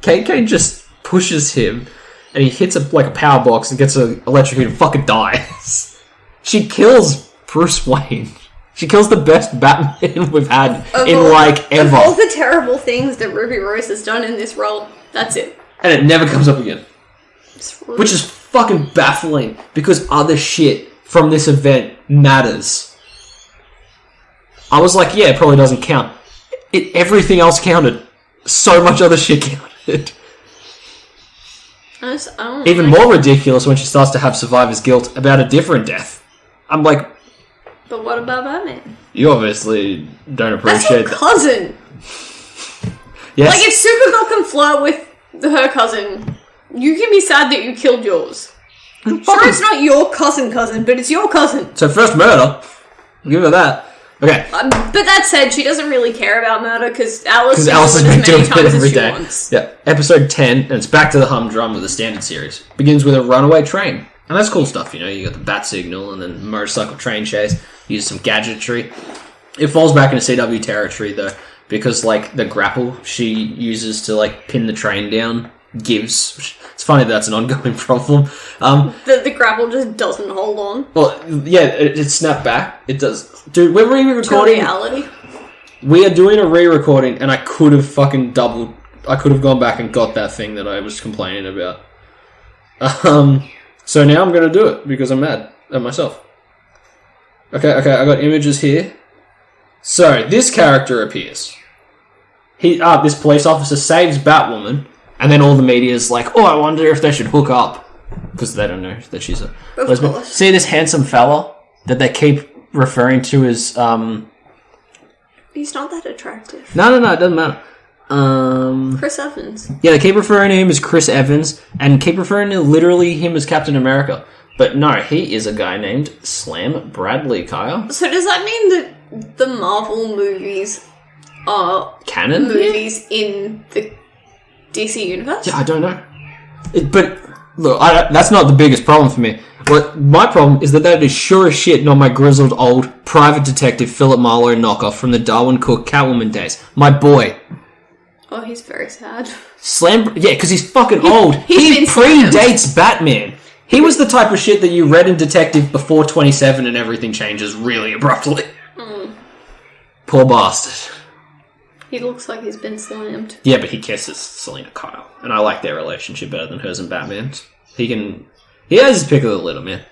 KK just pushes him, and he hits a power box and gets electrocuted and fucking dies. She kills Bruce Wayne. She kills the best Batman we've had ever. Of all the terrible things that Ruby Rose has done in this role, that's it. And it never comes up again. Which is fucking baffling, because other shit from this event matters. I was like, yeah, it probably doesn't count. Everything else counted. So much other shit counted. Even more ridiculous when she starts to have survivor's guilt about a different death. I'm like, but what about Batman? You obviously don't appreciate that. That's your cousin. Yes. If Supergirl can flirt with her cousin, you can be sad that you killed yours. Sure, it's not your cousin, but it's your cousin. So first murder. I'll give her that. Okay. But that said, she doesn't really care about murder, because Alice has been doing it every day. Wants. Yeah. Episode 10, and it's back to the humdrum of the standard series. Begins with a runaway train. And that's cool stuff, you got the bat signal, and then motorcycle train chase. Use some gadgetry. It falls back into CW territory, though, because, the grapple she uses to, pin the train down gives... It's funny that's an ongoing problem. The grapple just doesn't hold on. Well, yeah, it snapped back. It does. Dude, we're re-recording... To reality? We are doing a re-recording, and I could have fucking doubled... I could have gone back and got that thing that I was complaining about. So now I'm going to do it, because I'm mad at myself. Okay, I got images here. So, this character appears. This police officer saves Batwoman, and then all the media's like, "Oh, I wonder if they should hook up," because they don't know that she's a lesbian. See this handsome fella that they keep referring to as He's not that attractive. No, it doesn't matter. Chris Evans. Yeah, they keep referring to him as Chris Evans, and keep referring to literally him as Captain America. But no, he is a guy named Slam Bradley, Kyle. So does that mean that the Marvel movies are canon movies in the DC universe? Yeah, I don't know. But Look, that's not the biggest problem for me. My problem is that is sure as shit not my grizzled old private detective Philip Marlowe knockoff from the Darwin Cook Catwoman days. My boy. Oh, he's very sad. Yeah, because he's fucking old. He predates Batman. He was the type of shit that you read in Detective before 27 and everything changes really abruptly. Poor bastard. He looks like he's been slammed. Yeah, but he kisses Selena Kyle. And I like their relationship better than hers and Batman's. He has his pick of the litter, man.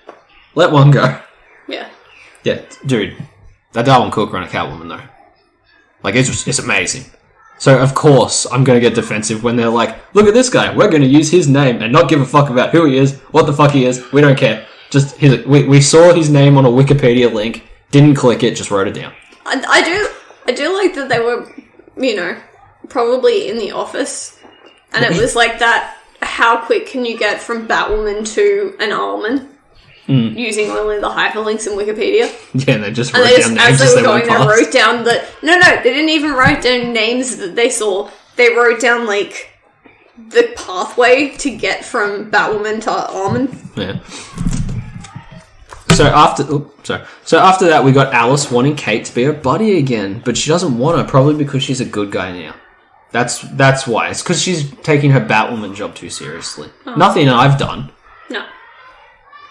Let one go. Yeah. Yeah, dude. That Darwin Cook run a Catwoman, though. Like, it's amazing. So, of course, I'm going to get defensive when they're like, look at this guy, we're going to use his name and not give a fuck about who he is, what the fuck he is, we don't care. Just, we saw his name on a Wikipedia link, didn't click it, just wrote it down. I do like that they were, probably in the office, and it was like that, how quick can you get from Batwoman to an almond? Using only the hyperlinks in Wikipedia. Yeah, and they just wrote down names as they went past. They wrote down No, they didn't even write down names that they saw. They wrote down, the pathway to get from Batwoman to Almond. Yeah. So after that, we got Alice wanting Kate to be her buddy again, but she doesn't want her, probably because she's a good guy now. That's why. It's because she's taking her Batwoman job too seriously. Oh. Nothing I've done. No.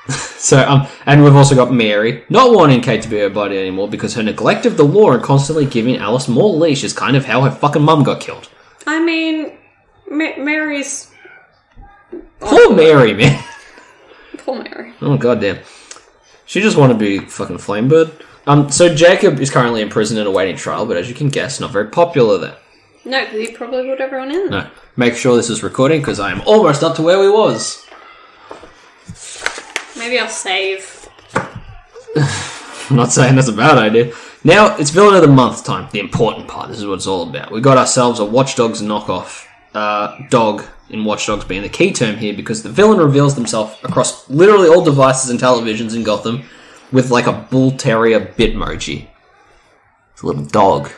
So, and we've also got Mary not wanting Kate to be her buddy anymore because her neglect of the law and constantly giving Alice more leash is kind of how her fucking mum got killed. I mean, Mary's... Poor Mary, man. Poor Mary. Oh, goddamn. She just wanted to be fucking Flamebird. So Jacob is currently in prison and awaiting trial, but as you can guess, not very popular there. No, because he probably put everyone in. No. Make sure this is recording, because I am almost up to where we was. Maybe I'll save. I'm not saying that's a bad idea. Now, it's Villain of the Month time. The important part. This is what it's all about. We got ourselves a Watch Dogs knockoff. Dog in Watch Dogs being the key term here, because the villain reveals themselves across literally all devices and televisions in Gotham with a bull terrier bitmoji. It's a little dog.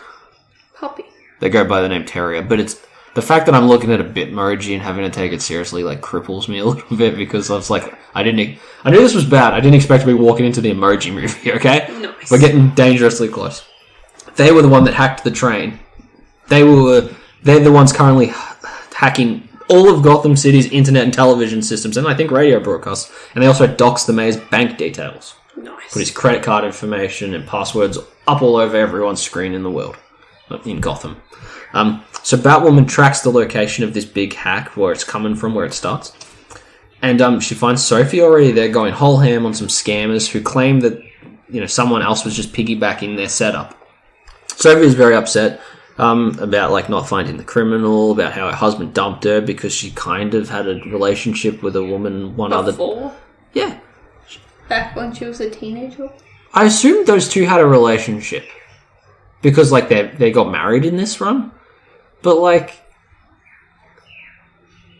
Puppy. They go by the name Terrier, but it's the fact that I'm looking at a bitmoji and having to take it seriously cripples me a little bit, because I was I knew this was bad. I didn't expect to be walking into the Emoji Movie, okay? Nice. We're getting dangerously close. They were the one that hacked the train. They're the ones currently hacking all of Gotham City's internet and television systems, and I think radio broadcasts, and they also doxed the mayor's bank details. Nice. Put his credit card information and passwords up all over everyone's screen in the world. In Gotham. So Batwoman tracks the location of this big hack, where it's coming from, where it starts. And she finds Sophie already there going whole ham on some scammers who claim that someone else was just piggybacking their setup. Sophie is very upset about not finding the criminal, about how her husband dumped her because she kind of had a relationship with a woman Before? Yeah. Back when she was a teenager? I assumed those two had a relationship. Because, they got married in this run. But,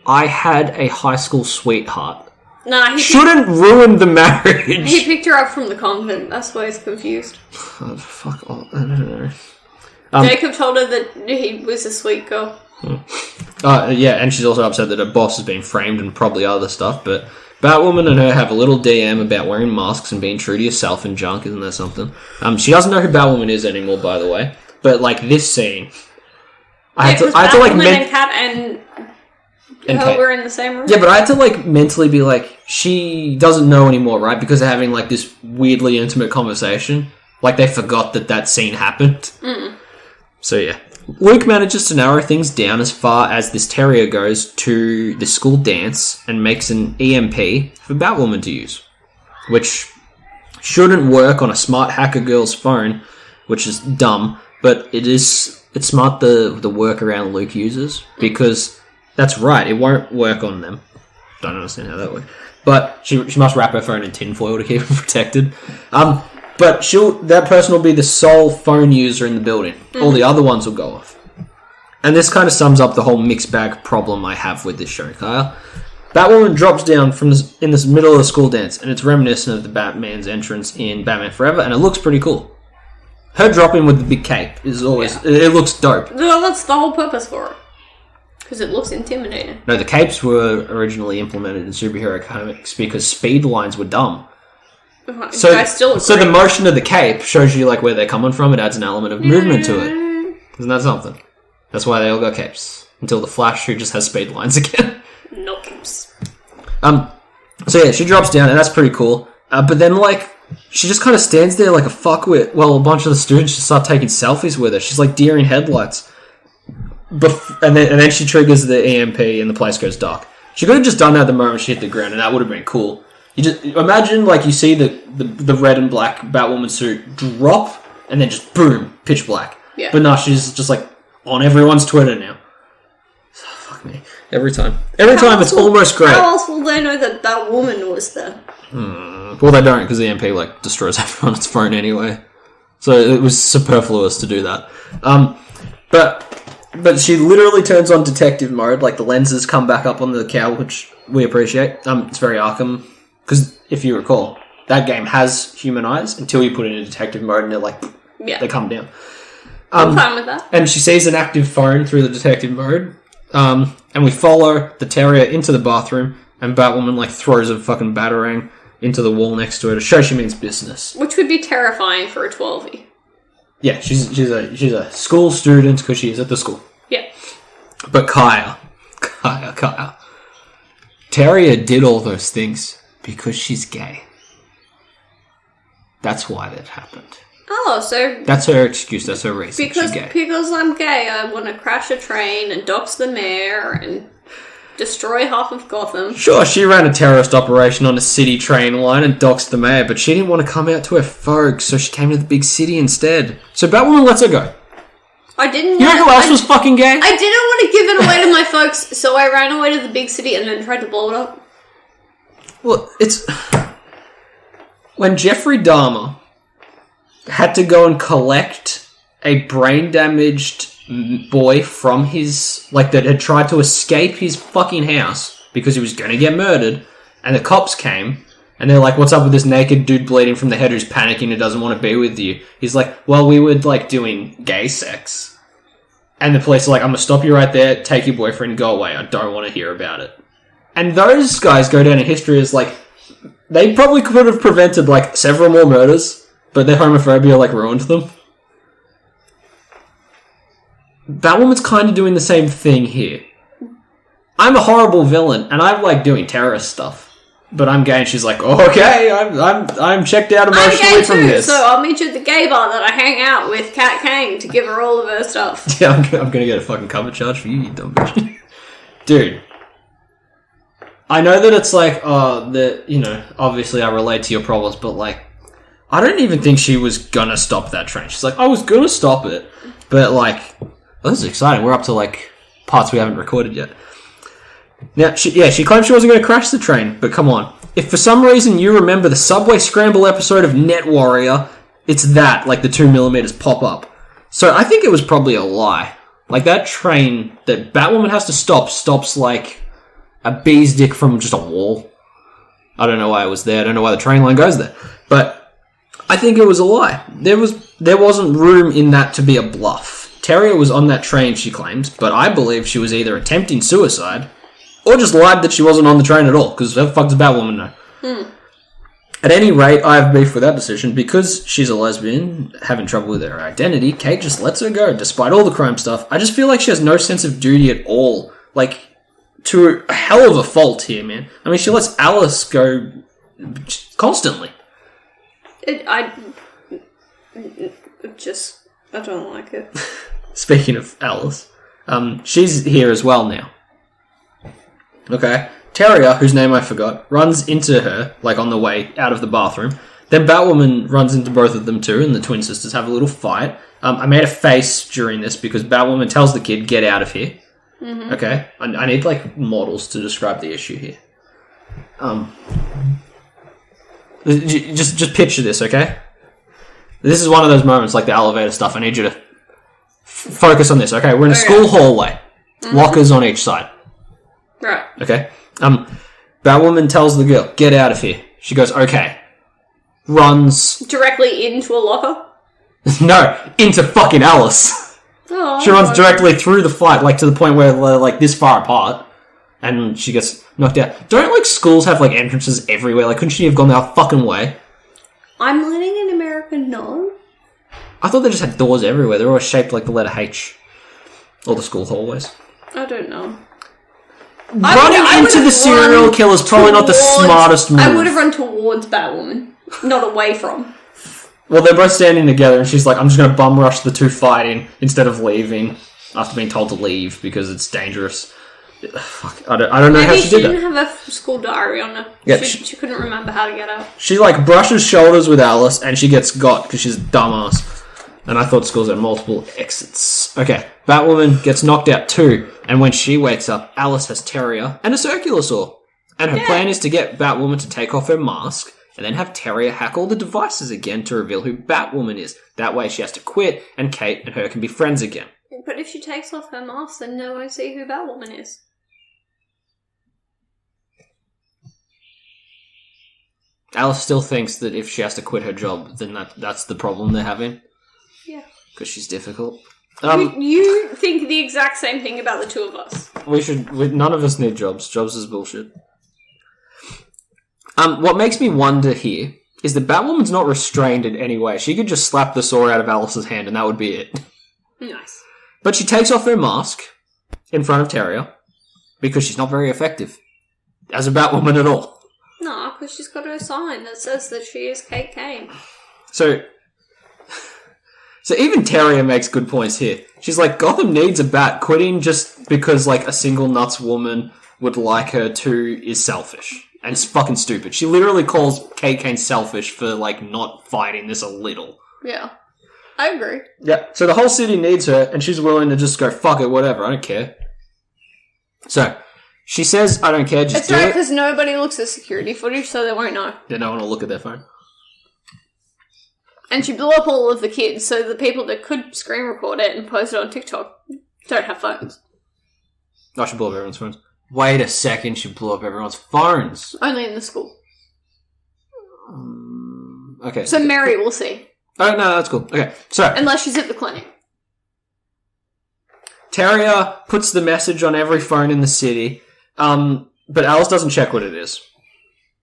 I had a high school sweetheart. Nah, shouldn't ruin the marriage. He picked her up from the convent. That's why he's confused. Oh, fuck off. I don't know. Jacob told her that he was a sweet girl. Yeah, and she's also upset that her boss has been framed and probably other stuff, but Batwoman and her have a little DM about wearing masks and being true to yourself and junk, isn't that something? She doesn't know who Batwoman is anymore, by the way. But, this scene... I had to and Kat and her Kate were in the same room. Yeah, but I had to, mentally be she doesn't know anymore, right? Because they're having, this weirdly intimate conversation. They forgot that scene happened. Mm. So, yeah. Luke manages to narrow things down as far as this terrier goes to the school dance and makes an EMP for Batwoman to use, which shouldn't work on a smart hacker girl's phone, which is dumb, but it's smart the workaround Luke uses, because that's right, it won't work on them. Don't understand how that works. But she must wrap her phone in tinfoil to keep it protected. But that person will be the sole phone user in the building. Mm-hmm. All the other ones will go off. And this kind of sums up the whole mixed bag problem I have with this show, Kyle. Batwoman drops down in this middle of the school dance, and it's reminiscent of the Batman's entrance in Batman Forever, and it looks pretty cool. Her dropping with the big cape is always... Yeah. It looks dope. Well, that's the whole purpose for it. Because it looks intimidating. No, the capes were originally implemented in superhero comics because speed lines were dumb. So, I still agree. So the motion of the cape shows you like where they're coming from. It adds an element of movement to it. Isn't that something? That's why they all got capes. Until the Flash, who just has speed lines again. No capes. So yeah, she drops down, and that's pretty cool. But then, like, she just kind of stands there like a fuckwit while a bunch of the students just start taking selfies with her. She's like deer in headlights. And then she triggers the EMP and the place goes dark. She could have just done that the moment she hit the ground, and that would have been cool. You just imagine, like, you see the red and black Batwoman suit drop, and then just boom, pitch black. Yeah. But no, she's just like on everyone's Twitter now. Fuck me. Every time it's almost great. How else will they know that that woman was there? Well, they don't, because the EMP like destroys everyone on its phone anyway. So it was superfluous to do that. But she literally turns on detective mode. Like the lenses come back up on the cowl, which we appreciate. It's very Arkham, because if you recall, that game has human eyes until you put it in detective mode, and they're like, they come down. I'm fine with that. And she sees an active phone through the detective mode. And we follow the terrier into the bathroom, and Batwoman like throws a fucking batarang into the wall next to her to show she means business. Which would be terrifying for a 12-y. Yeah, she's a school student because she is at the school. Yeah. But Kaya. Terrier did all those things because she's gay. That's why that happened. Oh, so... That's her excuse, that's her reason. Because she's gay. Because I'm gay, I want to crash a train and dox the mayor and destroy half of Gotham. Sure, she ran a terrorist operation on a city train line and doxed the mayor, but she didn't want to come out to her folks, so she came to the big city instead. So Batwoman lets her go. I didn't. You know who else was fucking gay? I didn't want to give it away to my folks, so I ran away to the big city and then tried to blow it up. Well, it's... When Jeffrey Dahmer had to go and collect a brain-damaged boy from his... Like, that had tried to escape his fucking house because he was going to get murdered, and the cops came, and they're like, what's up with this naked dude bleeding from the head who's panicking and doesn't want to be with you? He's like, well, we were, like, doing gay sex. And the police are like, I'm going to stop you right there, take your boyfriend, go away. I don't want to hear about it. And those guys go down in history as, like, they probably could have prevented, like, several more murders, but their homophobia, like, ruined them. Batwoman's kind of doing the same thing here. I'm a horrible villain, and I like doing terrorist stuff. But I'm gay, and she's like, oh, okay, I'm checked out emotionally from this. So I'll meet you at the gay bar that I hang out with Kat Kang to give her all of her stuff. Yeah, I'm gonna get a fucking cover charge for you, you dumb bitch. Dude. I know that it's like, obviously I relate to your problems, but like, I don't even think she was gonna stop that train. She's like, I was gonna stop it, but like, this is exciting. We're up to like parts we haven't recorded yet. Now, she claimed she wasn't going to crash the train, but come on. If for some reason you remember the Subway Scramble episode of Net Warrior, it's that, like the 2mm pop up. So I think it was probably a lie. Like that train that Batwoman has to stops like a bee's dick from just a wall. I don't know why it was there. I don't know why the train line goes there. But I think it was a lie. There wasn't room in that to be a bluff. Terrier was on that train, she claims, but I believe she was either attempting suicide or just lied that she wasn't on the train at all, because how the fuck does Batwoman know? At any rate, I have beef with that decision. Because she's a lesbian, having trouble with her identity, Kate just lets her go, despite all the crime stuff. I just feel like she has no sense of duty at all. Like, to a hell of a fault here, man. I mean, she lets Alice go constantly. I don't like it. Speaking of Alice, she's here as well now. Okay. Terrier, whose name I forgot, runs into her, like on the way out of the bathroom. Then Batwoman runs into both of them too, and the twin sisters have a little fight. I made a face during this because Batwoman tells the kid, get out of here. Mm-hmm. Okay? I need, like, models to describe the issue here. Just picture this, okay? This is one of those moments, like the elevator stuff. I need you to focus on this, okay? We're in a school hallway. Mm-hmm. Lockers on each side. Right. Okay. Batwoman tells the girl, get out of here. She goes, okay. Runs. Directly into a locker? No, into fucking Alice. Oh. She runs directly through the fight, like to the point where they're like this far apart, and she gets knocked out. Don't like schools have like entrances everywhere? Like, couldn't she have gone that fucking way? I'm letting an American know. I thought they just had doors everywhere. They're always shaped like the letter H. All the school hallways. I don't know. Running into the serial killer is probably not the smartest move. I would have run towards Batwoman, not away from. Well, they're both standing together, and she's like, I'm just going to bum rush the two fighting instead of leaving after being told to leave because it's dangerous. Fuck, I don't know how she did that. Maybe she didn't have a school diary on her. Yeah, she couldn't remember how to get out. She, like, brushes shoulders with Alice, and she gets got because she's a dumbass. And I thought schools had multiple exits. Okay, Batwoman gets knocked out too, and when she wakes up, Alice has Terrier and a circular saw. And her plan is to get Batwoman to take off her mask, and then have Terrier hack all the devices again to reveal who Batwoman is. That way she has to quit, and Kate and her can be friends again. But if she takes off her mask, then no one will see who Batwoman is. Alice still thinks that if she has to quit her job, then that's the problem they're having. Yeah. Because she's difficult. You think the exact same thing about the two of us. None of us need jobs. Jobs is bullshit. What makes me wonder here is that Batwoman's not restrained in any way. She could just slap the saw out of Alice's hand and that would be it. Nice. But she takes off her mask in front of Terrier because she's not very effective as a Batwoman at all. No, because she's got her sign that says that she is Kate Kane. So even Terrier makes good points here. She's like, Gotham needs a bat. Quitting just because, like, a single nuts woman would like her too is selfish. And it's fucking stupid. She literally calls Kate Kane selfish for, like, not fighting this a little. Yeah. I agree. Yeah, so the whole city needs her, and she's willing to just go, fuck it, whatever, I don't care. So, she says, I don't care, just do it. It's right, because nobody looks at security footage, so they won't know. Yeah, no one will look at their phone. And she blew up all of the kids, so the people that could screen record it and post it on TikTok don't have phones. Oh, she blew up everyone's phones. Wait a second, she blew up everyone's phones. Only in the school. Okay. So Mary will see. Oh, no, that's cool. Okay, so... Unless she's at the clinic. Terrier puts the message on every phone in the city, but Alice doesn't check what it is.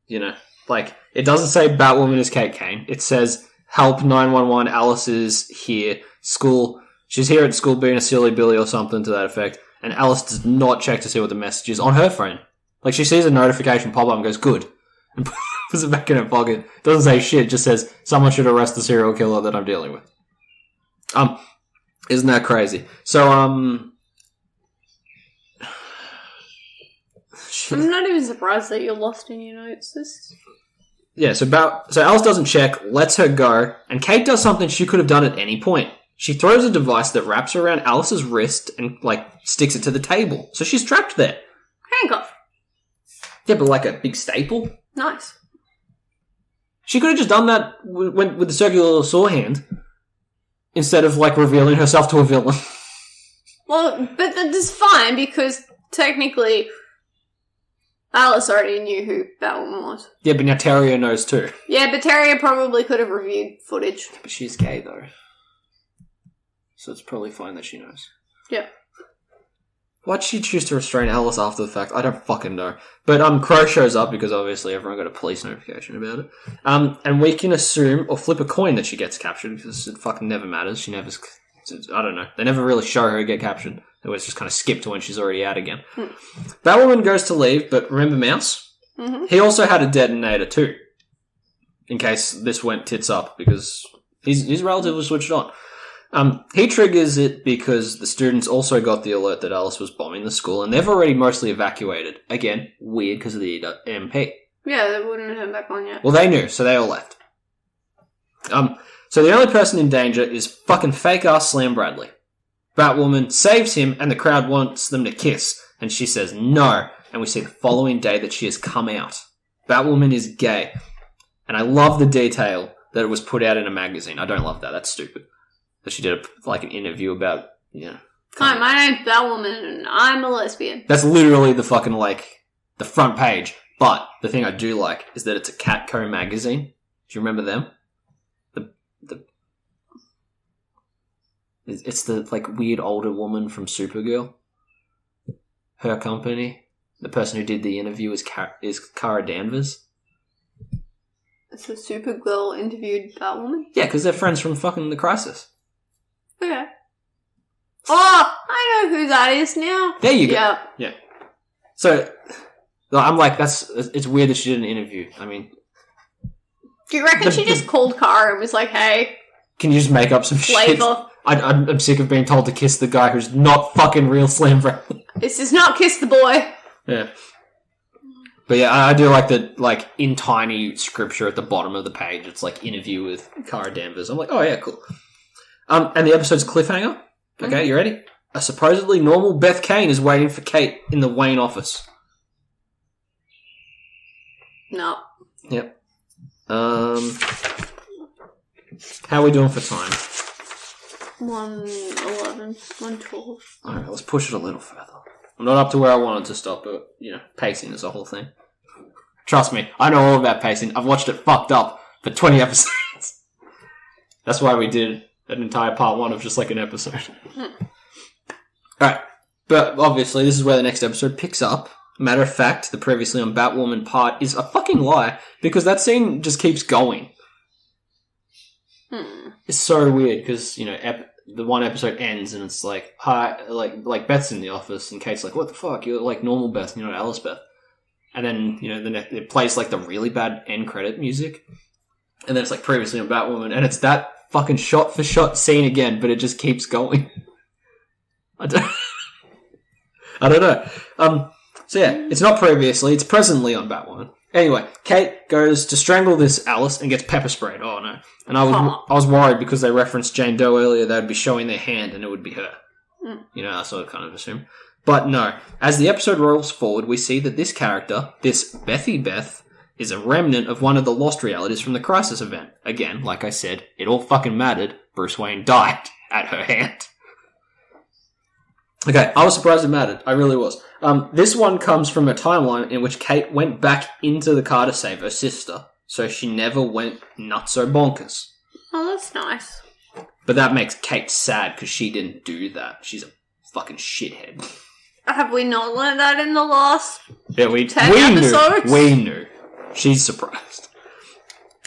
You know, like, it doesn't say Batwoman is Kate Kane. It says, help 911, Alice is here. School, she's here at school being a silly Billy or something to that effect. And Alice does not check to see what the message is on her phone. Like, she sees a notification pop up and goes, good. And puts it back in her pocket. Doesn't say shit, just says, someone should arrest the serial killer that I'm dealing with. Isn't that crazy? So, I'm not even surprised that you're lost in your notes. Yeah, so Alice doesn't check, lets her go, and Kate does something she could have done at any point. She throws a device that wraps around Alice's wrist and, like, sticks it to the table. So she's trapped there. Handcuff. Yeah, but like a big staple. Nice. She could have just done that with the circular saw hand instead of, like, revealing herself to a villain. Well, but that's fine because technically Alice already knew who Batwoman was. Yeah, but now Terrier knows too. Yeah, but Terrier probably could have reviewed footage. But she's gay, though. So it's probably fine that she knows. Yeah. Why'd she choose to restrain Alice after the fact? I don't fucking know. But Crow shows up because obviously everyone got a police notification about it. And we can assume or flip a coin that she gets captured because it fucking never matters. She never... I don't know. They never really show her get captured. It was just kind of skipped to when she's already out again. Batwoman goes to leave, but remember Mouse? Mm-hmm. He also had a detonator too. In case this went tits up because he's relatively switched on. He triggers it because the students also got the alert that Alice was bombing the school, and they've already mostly evacuated. Again, weird because of the MP. Yeah, they wouldn't have back on yet. Well, they knew, so they all left. So the only person in danger is fucking fake-ass Slam Bradley. Batwoman saves him, and the crowd wants them to kiss, and she says no, and we see the following day that she has come out. Batwoman is gay. And I love the detail that it was put out in a magazine. I don't love that. That's stupid. That she did an interview about, Hi, my name's Batwoman and I'm a lesbian. That's literally the fucking, the front page. But the thing I do like is that it's a Catco magazine. Do you remember them? It's the, like, weird older woman from Supergirl. Her company. The person who did the interview is Kara Danvers. So Supergirl interviewed Batwoman? Yeah, because they're friends from fucking The Crisis. Okay. Oh, I know who that is now. There you go. Yeah. Yeah. So, I'm like, it's weird that she did an interview. I mean... Do you reckon she just called Kara and was like, hey... Can you just make up some shit? I'm sick of being told to kiss the guy who's not fucking real Slam Bradley. This is not Kiss the Boy. Yeah. But yeah, I do like that, like, in tiny scripture at the bottom of the page, it's like, interview with Kara Danvers. I'm like, oh yeah, cool. And the episode's cliffhanger. Okay, you ready? A supposedly normal Beth Kane is waiting for Kate in the Wayne office. No. Yep. How are we doing for time? 1:11, 1:12. Alright, let's push it a little further. I'm not up to where I wanted to stop, but, you know, pacing is a whole thing. Trust me, I know all about pacing. I've watched it fucked up for 20 episodes. That's why we did an entire part 1 of just like an episode. Alright, but obviously this is where the next episode picks up. Matter of fact, the previously on Batwoman part is a fucking lie, because that scene just keeps going. It's so weird, because, you know, the one episode ends and it's like, hi, like Beth's in the office and Kate's like, what the fuck, you're like normal Beth, you're not Alice Beth. And then, you know, it plays like the really bad end credit music. And then it's like previously on Batwoman, and it's that fucking shot for shot scene again, but it just keeps going. I don't know. So yeah, it's not previously, it's presently on Batwoman. Anyway, Kate goes to strangle this Alice and gets pepper sprayed. Oh no. And I was worried because they referenced Jane Doe earlier, they would be showing their hand and it would be her. You know, that's what I kind of assumed. But no. As the episode rolls forward, we see that this character, this Bethy Beth, is a remnant of one of the lost realities from the Crisis event. Again, like I said, it all fucking mattered. Bruce Wayne died at her hand. Okay, I was surprised it mattered. I really was. This one comes from a timeline in which Kate went back into the car to save her sister, so she never went nutso bonkers. Oh, that's nice. But that makes Kate sad because she didn't do that. She's a fucking shithead. Have we not learned that in the last 10 episodes? We knew. She's surprised.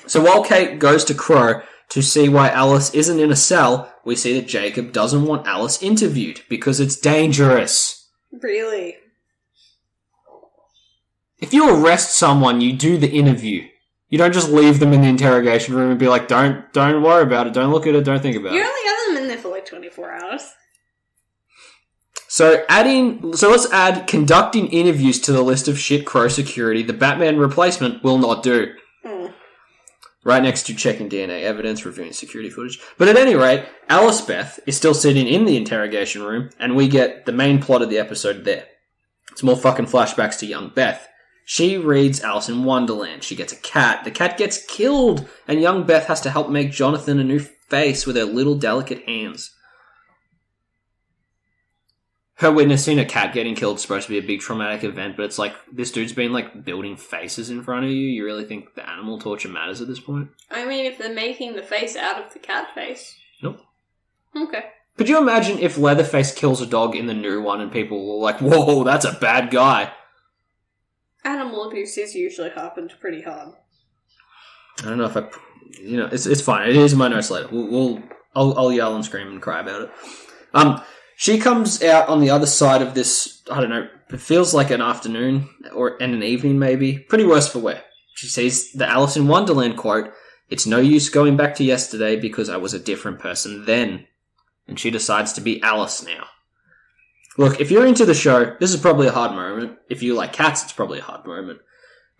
So while Kate goes to Crow to see why Alice isn't in a cell, we see that Jacob doesn't want Alice interviewed because it's dangerous. Really? If you arrest someone, you do the interview. You don't just leave them in the interrogation room and be like, don't worry about it, don't look at it, don't think about it. You only have them in there for like 24 hours. So let's add conducting interviews to the list of shit Crow security the Batman replacement will not do. Right next to checking DNA evidence, reviewing security footage. But at any rate, Alice Beth is still sitting in the interrogation room, and we get the main plot of the episode there. It's more fucking flashbacks to young Beth. She reads Alice in Wonderland. She gets a cat. The cat gets killed, and young Beth has to help make Jonathan a new face with her little delicate hands. Her witnessing a cat getting killed is supposed to be a big traumatic event, but it's like, this dude's been like building faces in front of you. You really think the animal torture matters at this point? I mean, if they're making the face out of the cat face. Nope. Okay. Could you imagine if Leatherface kills a dog in the new one and people were like, whoa, that's a bad guy? Animal abuse is usually happened pretty hard. I don't know if it's fine. It is in my notes later. I'll yell and scream and cry about it. She comes out on the other side of this, I don't know, it feels like an afternoon and an evening maybe. Pretty worse for wear. She says the Alice in Wonderland quote, "It's no use going back to yesterday because I was a different person then." And she decides to be Alice now. Look, if you're into the show, this is probably a hard moment. If you like cats, it's probably a hard moment.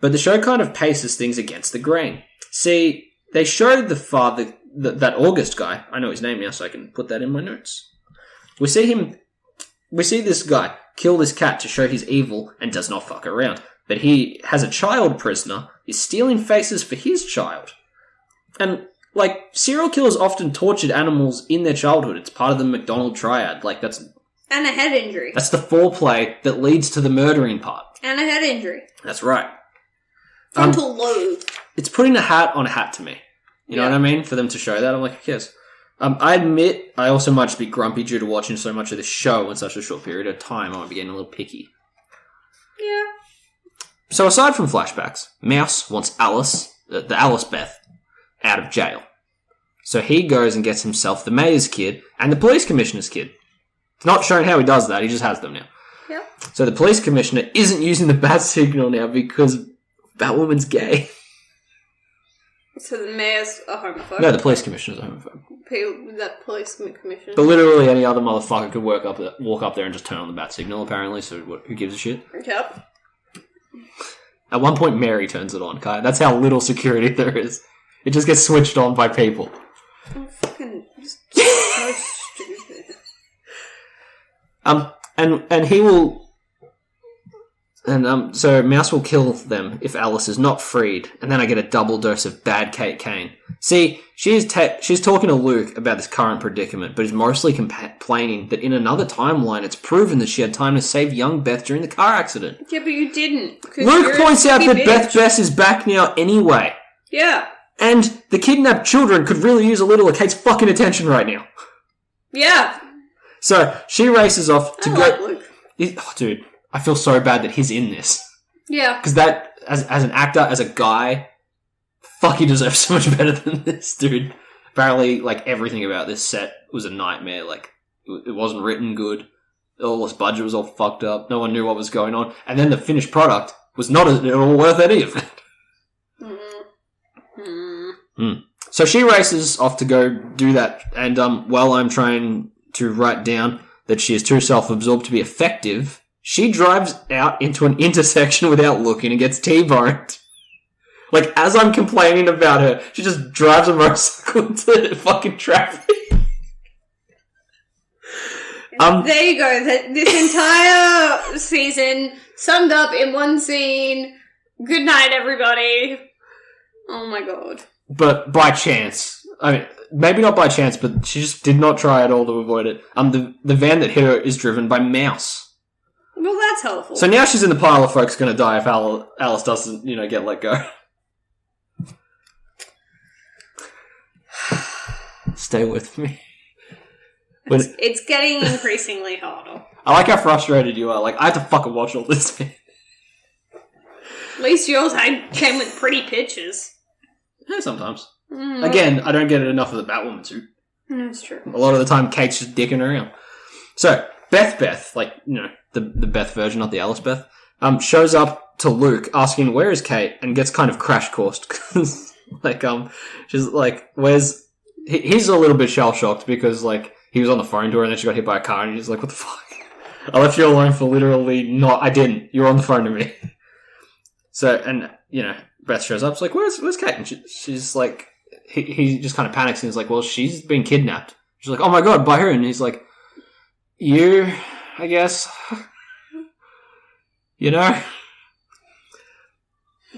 But the show kind of paces things against the grain. See, they showed the father, that August guy, I know his name now so I can put that in my notes. We see this guy kill this cat to show he's evil and does not fuck around. But he has a child prisoner, is stealing faces for his child. And, like, serial killers often tortured animals in their childhood. It's part of the McDonald triad. Like, that's... And a head injury. That's the foreplay that leads to the murdering part. And a head injury. That's right. Frontal lobe. It's putting a hat on a hat to me. You know what I mean? For them to show that, I'm like, who cares? I admit I also might just be grumpy due to watching so much of this show in such a short period of time. I might be getting a little picky. Yeah. So aside from flashbacks, Mouse wants Alice, the Alice Beth, out of jail. So he goes and gets himself the mayor's kid and the police commissioner's kid. It's not shown how he does that, he just has them now. Yeah. So the police commissioner isn't using the bat signal now because Batwoman's gay. So the mayor's a homophobe? No, the police commissioner's a homophobe. That police commissioner. But literally any other motherfucker could walk up there and just turn on the bat signal, apparently, so who gives a shit? Yep. At one point, Mary turns it on, Kai. That's how little security there is. It just gets switched on by people. I'm fucking so stupid. And he will... And, so Mouse will kill them if Alice is not freed, and then I get a double dose of bad Kate Kane. See, she's talking to Luke about this current predicament, but is mostly complaining that in another timeline it's proven that she had time to save young Beth during the car accident. Yeah, but you didn't. Luke points out that Beth Bess is back now anyway. Yeah. And the kidnapped children could really use a little of Kate's fucking attention right now. Yeah. So, she races off to I go... like Luke. Oh, dude, I feel so bad that he's in this. Yeah. Because that, as an actor, as a guy, fuck, he deserves so much better than this, dude. Apparently, like, everything about this set was a nightmare. Like, it wasn't written good. All this budget was all fucked up. No one knew what was going on. And then the finished product was not at all worth any of it. So she races off to go do that. And while I'm trying to write down that she is too self-absorbed to be effective, she drives out into an intersection without looking and gets T-boned. Like, as I'm complaining about her, she just drives a motorcycle into fucking traffic. There you go. This entire season summed up in one scene. Good night, everybody. Oh my god. But by chance. I mean, maybe not by chance, but she just did not try at all to avoid it. The van that hit her is driven by Mouse. Well, that's helpful. So now she's in the pile of folks going to die if Alice doesn't, get let go. Stay with me. It's getting increasingly harder. I like how frustrated you are. Like, I have to fucking watch all this. At least yours came with pretty pictures. Yeah, sometimes. Again, I don't get enough of the Batwoman suit. That's true. A lot of the time, Kate's just dicking around. So, Beth, like, the Beth version, not the Alice Beth, shows up to Luke asking, where is Kate? And gets kind of crash-coursed. Because, she's like, where's... He's a little bit shell-shocked because, like, he was on the phone to her and then she got hit by a car and he's like, what the fuck? I left you alone for literally not... I didn't. You were on the phone to me. So, and, Beth shows up. It's like, where's Kate? And she's like... He just kind of panics and he's like, well, she's been kidnapped. She's like, oh my god, by her. And he's like, you, I guess.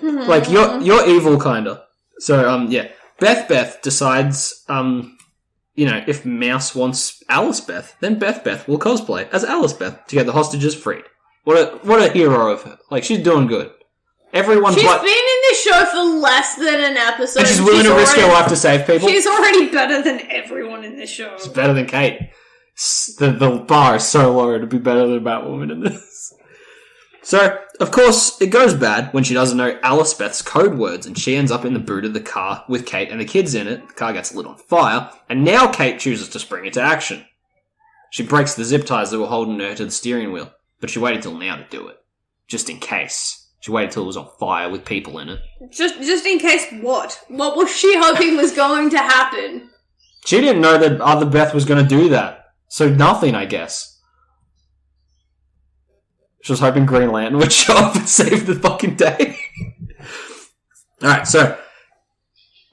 Like, you're evil, kinda. So, Beth decides, if Mouse wants Alice Beth, then Beth will cosplay as Alice Beth to get the hostages freed. What a hero of her. Like, she's doing good. She's been in this show for less than an episode. And she's willing to risk her life to save people. She's already better than everyone in this show. She's better than Kate. The bar is so low to be better than Batwoman in this. So, of course, it goes bad when she doesn't know Alice Beth's code words and she ends up in the boot of the car with Kate and the kids in it. The car gets lit on fire, and now Kate chooses to spring into action. She breaks the zip ties that were holding her to the steering wheel, but she waited till now to do it. Just in case. She waited till it was on fire with people in it. Just in case what? What was she hoping was going to happen? She didn't know that other Beth was going to do that. So nothing, I guess. She was hoping Green Lantern would show up and save the fucking day. Alright, so...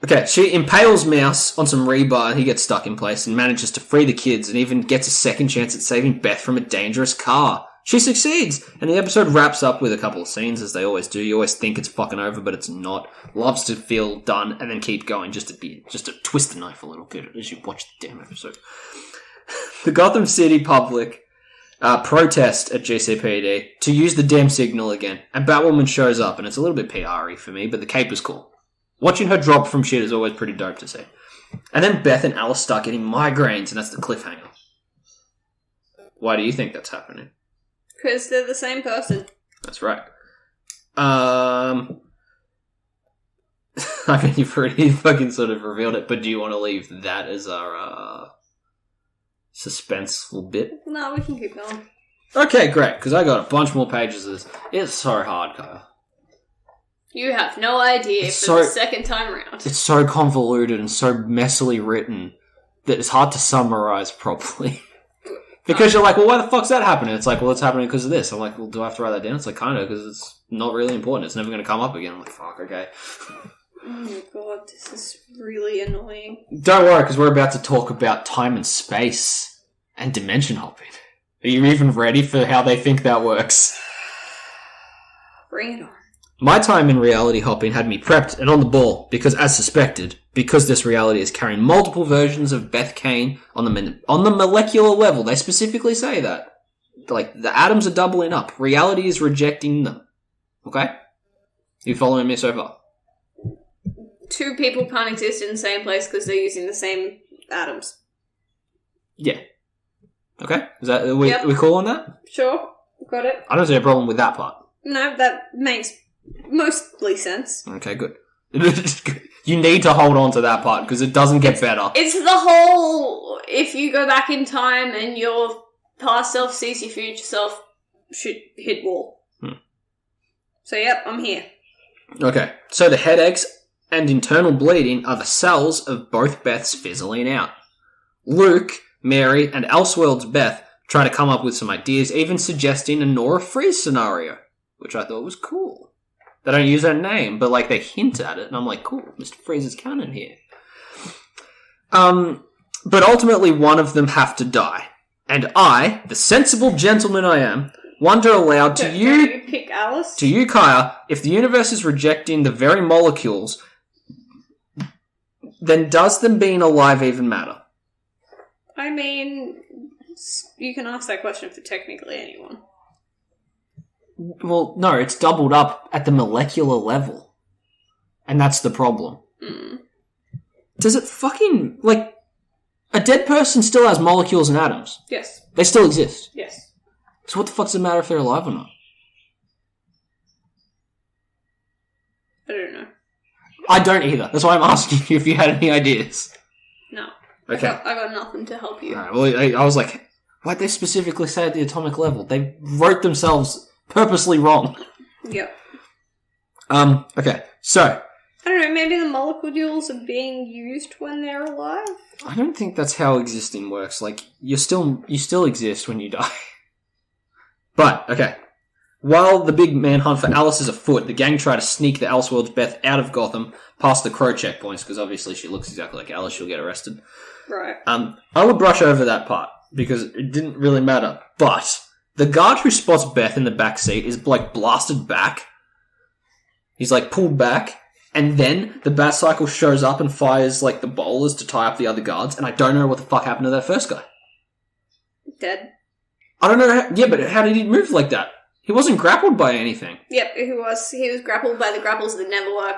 Okay, she impales Mouse on some rebar and he gets stuck in place and manages to free the kids and even gets a second chance at saving Beth from a dangerous car. She succeeds, and the episode wraps up with a couple of scenes, as they always do. You always think it's fucking over, but it's not. Loves to feel done, and then keep going, just to twist the knife a little bit as you watch the damn episode. The Gotham City public protest at GCPD to use the damn signal again, and Batwoman shows up, and it's a little bit PR-y for me, but the cape is cool. Watching her drop from shit is always pretty dope to see. And then Beth and Alice start getting migraines, and that's the cliffhanger. Why do you think that's happening? Because they're the same person. That's right. I mean, you've already fucking sort of revealed it, but do you want to leave that as our suspenseful bit? No, we can keep going. Okay, great, because I got a bunch more pages of this. It's so hard, Kyle. You have no idea the second time around. It's so convoluted and so messily written that it's hard to summarize properly. Because you're like, well, why the fuck's that happening? It's like, well, it's happening because of this. I'm like, well, do I have to write that down? It's like, kind of, because it's not really important. It's never going to come up again. I'm like, fuck, okay. Oh my god, this is really annoying. Don't worry, because we're about to talk about time and space and dimension hopping. Are you even ready for how they think that works? Bring it on. My time in reality hopping had me prepped and on the ball because, as suspected, because this reality is carrying multiple versions of Beth Kane on the molecular level. They specifically say that. Like, the atoms are doubling up. Reality is rejecting them. Okay? You following me so far? Two people can't exist in the same place because they're using the same atoms. Yeah. Okay? Is that we cool on that? Sure. Got it. I don't see a problem with that part. No, that makes mostly sense. Okay, good. You need to hold on to that part because it doesn't get better. It's the whole, if you go back in time and your past self sees your future self, should hit wall. So, yep, I'm here. Okay, so the headaches and internal bleeding are the cells of both Beths fizzling out. Luke, Mary, and Elseworld's Beth try to come up with some ideas, even suggesting a Nora Freeze scenario, which I thought was cool. They don't use her name, but, like, they hint at it, and I'm like, cool, Mr. Freeze is canon here. But ultimately one of them have to die. And I, the sensible gentleman I am, wonder aloud to you pick Alice? To you, Kaya, if the universe is rejecting the very molecules, then does them being alive even matter? I mean, you can ask that question for technically anyone. Well, no, it's doubled up at the molecular level. And that's the problem. Does it fucking, like, a dead person still has molecules and atoms? Yes. They still exist? Yes. So what the fuck does it matter if they're alive or not? I don't know. I don't either. That's why I'm asking you if you had any ideas. No. Okay. I got nothing to help you. Alright, well, I was like, why'd they specifically say at the atomic level? They wrote themselves purposely wrong. Yep. Okay, so. I don't know, maybe the molecules are being used when they're alive? I don't think that's how existing works. Like, you still exist when you die. But, okay. While the big manhunt for Alice is afoot, the gang try to sneak the Elseworlds Beth out of Gotham past the Crow checkpoints, because obviously she looks exactly like Alice, she'll get arrested. Right. I would brush over that part, because it didn't really matter. But the guard who spots Beth in the back seat is, like, blasted back. He's, like, pulled back, and then the Batcycle shows up and fires, like, the bowlers to tie up the other guards, and I don't know what the fuck happened to that first guy. Dead. I don't know but how did he move like that? He wasn't grappled by anything. Yep, he was. He was grappled by the grapples that never work.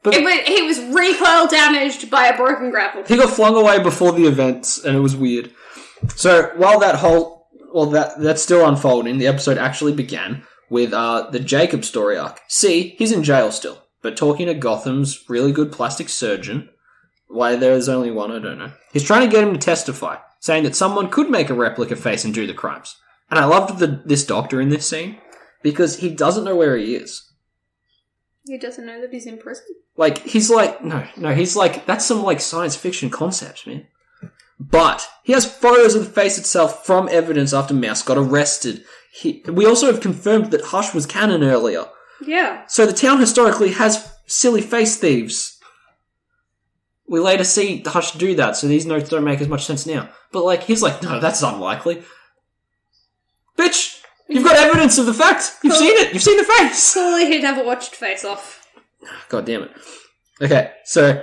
But he was recoil damaged by a broken grapple. He got flung away before the events, and it was weird. So, while that's still unfolding, the episode actually began with the Jacob story arc. See, he's in jail still, but talking to Gotham's really good plastic surgeon. Why there's only one, I don't know. He's trying to get him to testify, saying that someone could make a replica face and do the crimes. And I loved this doctor in this scene, because he doesn't know where he is. He doesn't know that he's in prison? Like, he's like, no, he's like, that's some, like, science fiction concept, man. But he has photos of the face itself from evidence after Mouse got arrested. We also have confirmed that Hush was canon earlier. Yeah. So the town historically has silly face thieves. We later see Hush do that, so these notes don't make as much sense now. But, like, he's like, no, that's unlikely. Bitch, you've got evidence of the fact. You've seen it. You've seen the face. Clearly he never watched Face Off. God damn it. Okay, so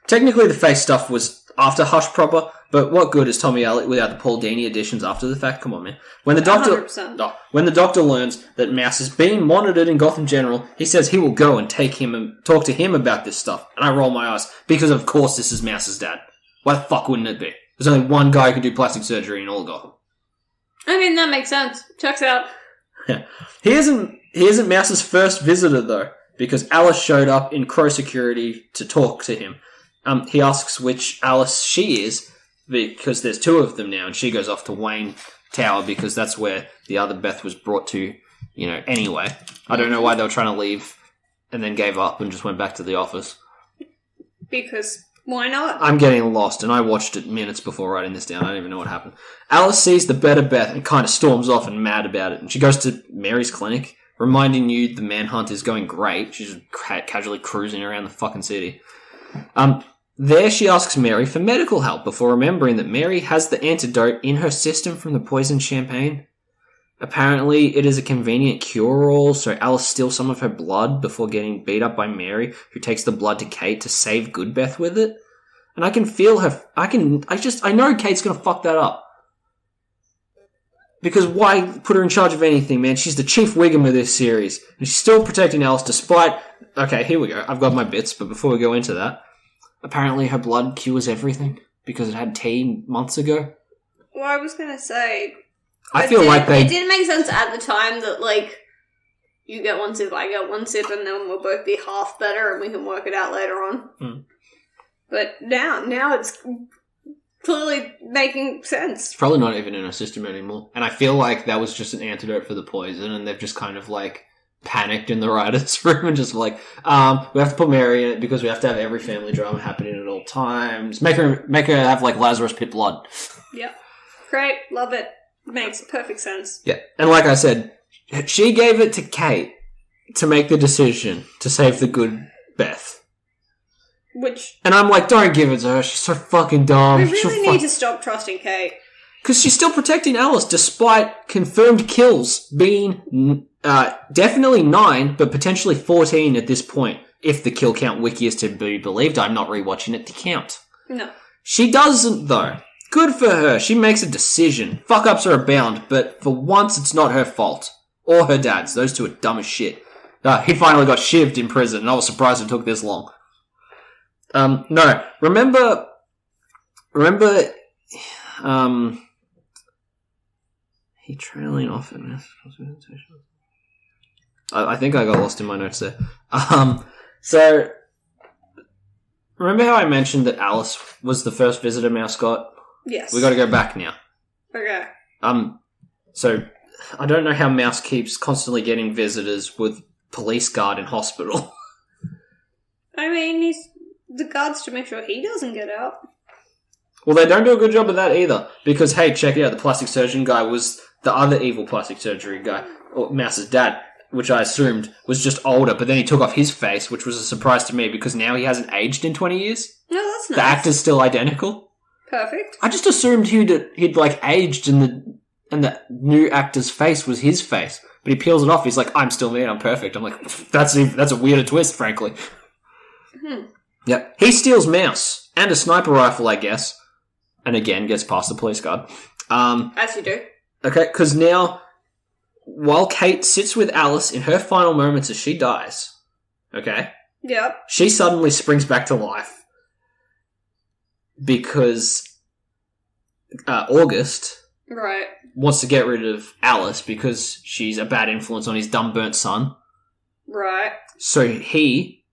technically the face stuff was after Hush proper, But what good is Tommy Elliott without the Paul Dini additions after the fact? Come on, man. When the doctor learns that Mouse is being monitored in Gotham General, he says he will go and take him and talk to him about this stuff. And I roll my eyes because, of course, this is Mouse's dad. Why the fuck wouldn't it be? There's only one guy who can do plastic surgery in all of Gotham. I mean, that makes sense. Checks out. Yeah. He isn't Mouse's first visitor, though, because Alice showed up in Crow security to talk to him. He asks which Alice she is, because there's two of them now, and she goes off to Wayne Tower because that's where the other Beth was brought to, anyway. I don't know why they were trying to leave and then gave up and just went back to the office. Because why not? I'm getting lost, and I watched it minutes before writing this down. I don't even know what happened. Alice sees the better Beth and kind of storms off and mad about it, and she goes to Mary's clinic, reminding you the manhunt is going great. She's just casually cruising around the fucking city. There she asks Mary for medical help before remembering that Mary has the antidote in her system from the poisoned champagne. Apparently, it is a convenient cure-all, so Alice steals some of her blood before getting beat up by Mary, who takes the blood to Kate to save Goodbeth with it. And I can feel her... I know Kate's gonna fuck that up. Because why put her in charge of anything, man? She's the chief Wiggum of this series. And she's still protecting Alice despite... Okay, here we go. I've got my bits, but before we go into that... Apparently her blood cures everything because it had tea months ago. Well, I was going to say... It didn't make sense at the time that, you get one sip, I get one sip, and then we'll both be half better and we can work it out later on. Mm. But now it's clearly making sense. It's probably not even in her system anymore. And I feel like that was just an antidote for the poison, and they've just kind of, panicked in the writer's room and just we have to put Mary in it because we have to have every family drama happening at all times. Make her have Lazarus Pit blood. Yep. Great. Love it. Makes perfect sense. Yeah. And like I said, she gave it to Kate to make the decision to save the good Beth. And I'm like, don't give it to her. She's so fucking dumb. We really need to stop trusting Kate. Because she's still protecting Alice despite confirmed kills being definitely 9, but potentially 14 at this point. If the kill count wiki is to be believed, I'm not rewatching it to count. No. She doesn't, though. Good for her. She makes a decision. Fuck-ups are abound, but for once it's not her fault. Or her dad's. Those two are dumb as shit. He finally got shivved in prison, and I was surprised it took this long. No. Remember, he trailing off in this. I think I got lost in my notes there. So, remember how I mentioned that Alice was the first visitor Mouse got? Yes. We got to go back now. Okay. So I don't know how Mouse keeps constantly getting visitors with police guard in hospital. I mean, he's the guards to make sure he doesn't get out. Well, they don't do a good job of that either. Because, hey, check it out, the plastic surgeon guy was the other evil plastic surgery guy, or Mouse's dad, which I assumed was just older, but then he took off his face, which was a surprise to me because now he hasn't aged in 20 years. No, that's nice. The actor's still identical. Perfect. I just assumed he'd aged and the new actor's face was his face. But he peels it off, he's like, I'm still me and I'm perfect. I'm like, that's a weirder twist, frankly. Yep. He steals Mouse and a sniper rifle, I guess. And again, gets past the police guard. As you do. Okay, because now, while Kate sits with Alice in her final moments as she dies, okay? Yep. She suddenly springs back to life because August wants to get rid of Alice because she's a bad influence on his dumb burnt son. Right. So he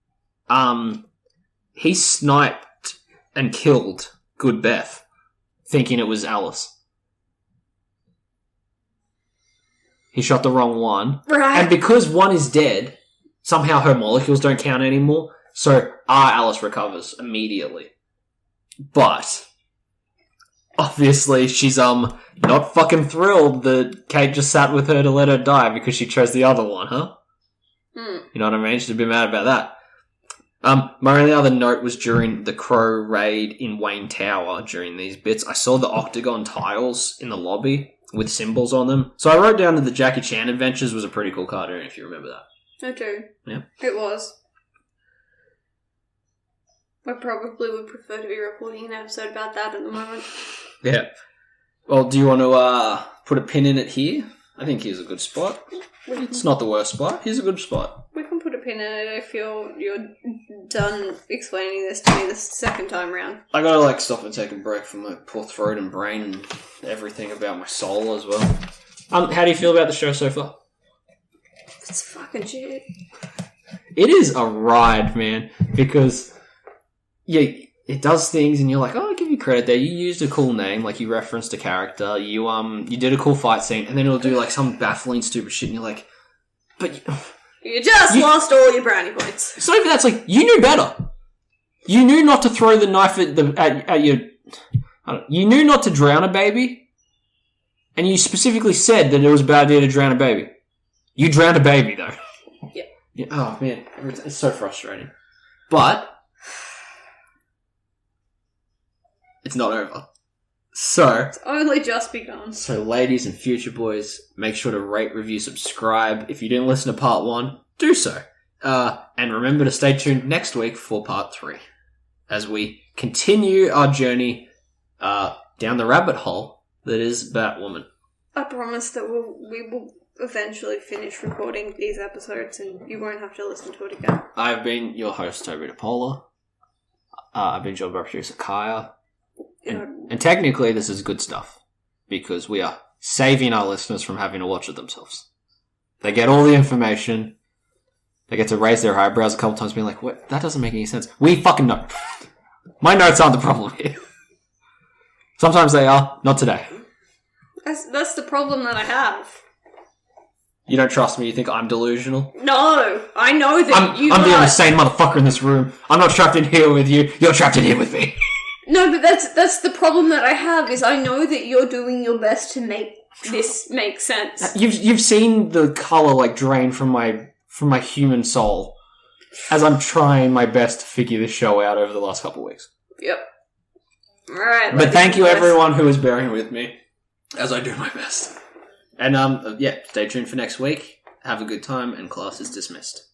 sniped and killed Good Beth, thinking it was Alice. He shot the wrong one. Right. And because one is dead, somehow her molecules don't count anymore. So Alice recovers immediately. But obviously she's not fucking thrilled that Kate just sat with her to let her die because she chose the other one, huh? You know what I mean? She's a bit mad about that. My only other note was during the Crow raid in Wayne Tower during these bits. I saw the octagon tiles in the lobby with symbols on them. So I wrote down that the Jackie Chan Adventures was a pretty cool cartoon, if you remember that. I do. Yeah. It was. I probably would prefer to be recording an episode about that at the moment. Yeah. Well, do you want to put a pin in it here? I think here's a good spot. It's not the worst spot. Here's a good spot. We can put a pin in it if you're done explaining this to me the second time round. I gotta stop and take a break from my poor throat and brain and everything about my soul as well. How do you feel about the show so far? It's fucking shit. It is a ride, man, because it does things and you're like, oh, I'll give you credit there. You used a cool name, like you referenced a character, you did a cool fight scene, and then it'll do some baffling stupid shit and you're like, but you just lost all your brownie points. So even that's you knew better. You knew not to throw the knife at your you knew not to drown a baby, and you specifically said that it was a bad idea to drown a baby. You drowned a baby though. Yeah. Oh man, it's so frustrating. But it's not over. So it's only just begun. So ladies and future boys, make sure to rate, review, subscribe. If you didn't listen to part 1, do so. And remember to stay tuned next week for part 3 as we continue our journey down the rabbit hole that is Batwoman. I promise that we will eventually finish recording these episodes and you won't have to listen to it again. I've been your host, Toby DePola. I've been joined by producer Kaya. And technically this is good stuff because we are saving our listeners from having to watch it themselves. They get all the information. They get to raise their eyebrows a couple times being like, what? That doesn't make any sense. We fucking know. My notes aren't the problem here. Sometimes they are. Not today. That's the problem that I have. You don't trust me? You think I'm delusional? No, I know that I'm the only sane motherfucker in this room. I'm not trapped in here with you. You're trapped in here with me. No, but that's the problem that I have, is I know that you're doing your best to make this make sense. You've seen the colour drain from my human soul as I'm trying my best to figure this show out over the last couple of weeks. Yep. Alright. But thank you everyone who is bearing with me as I do my best. And stay tuned for next week. Have a good time and class is dismissed.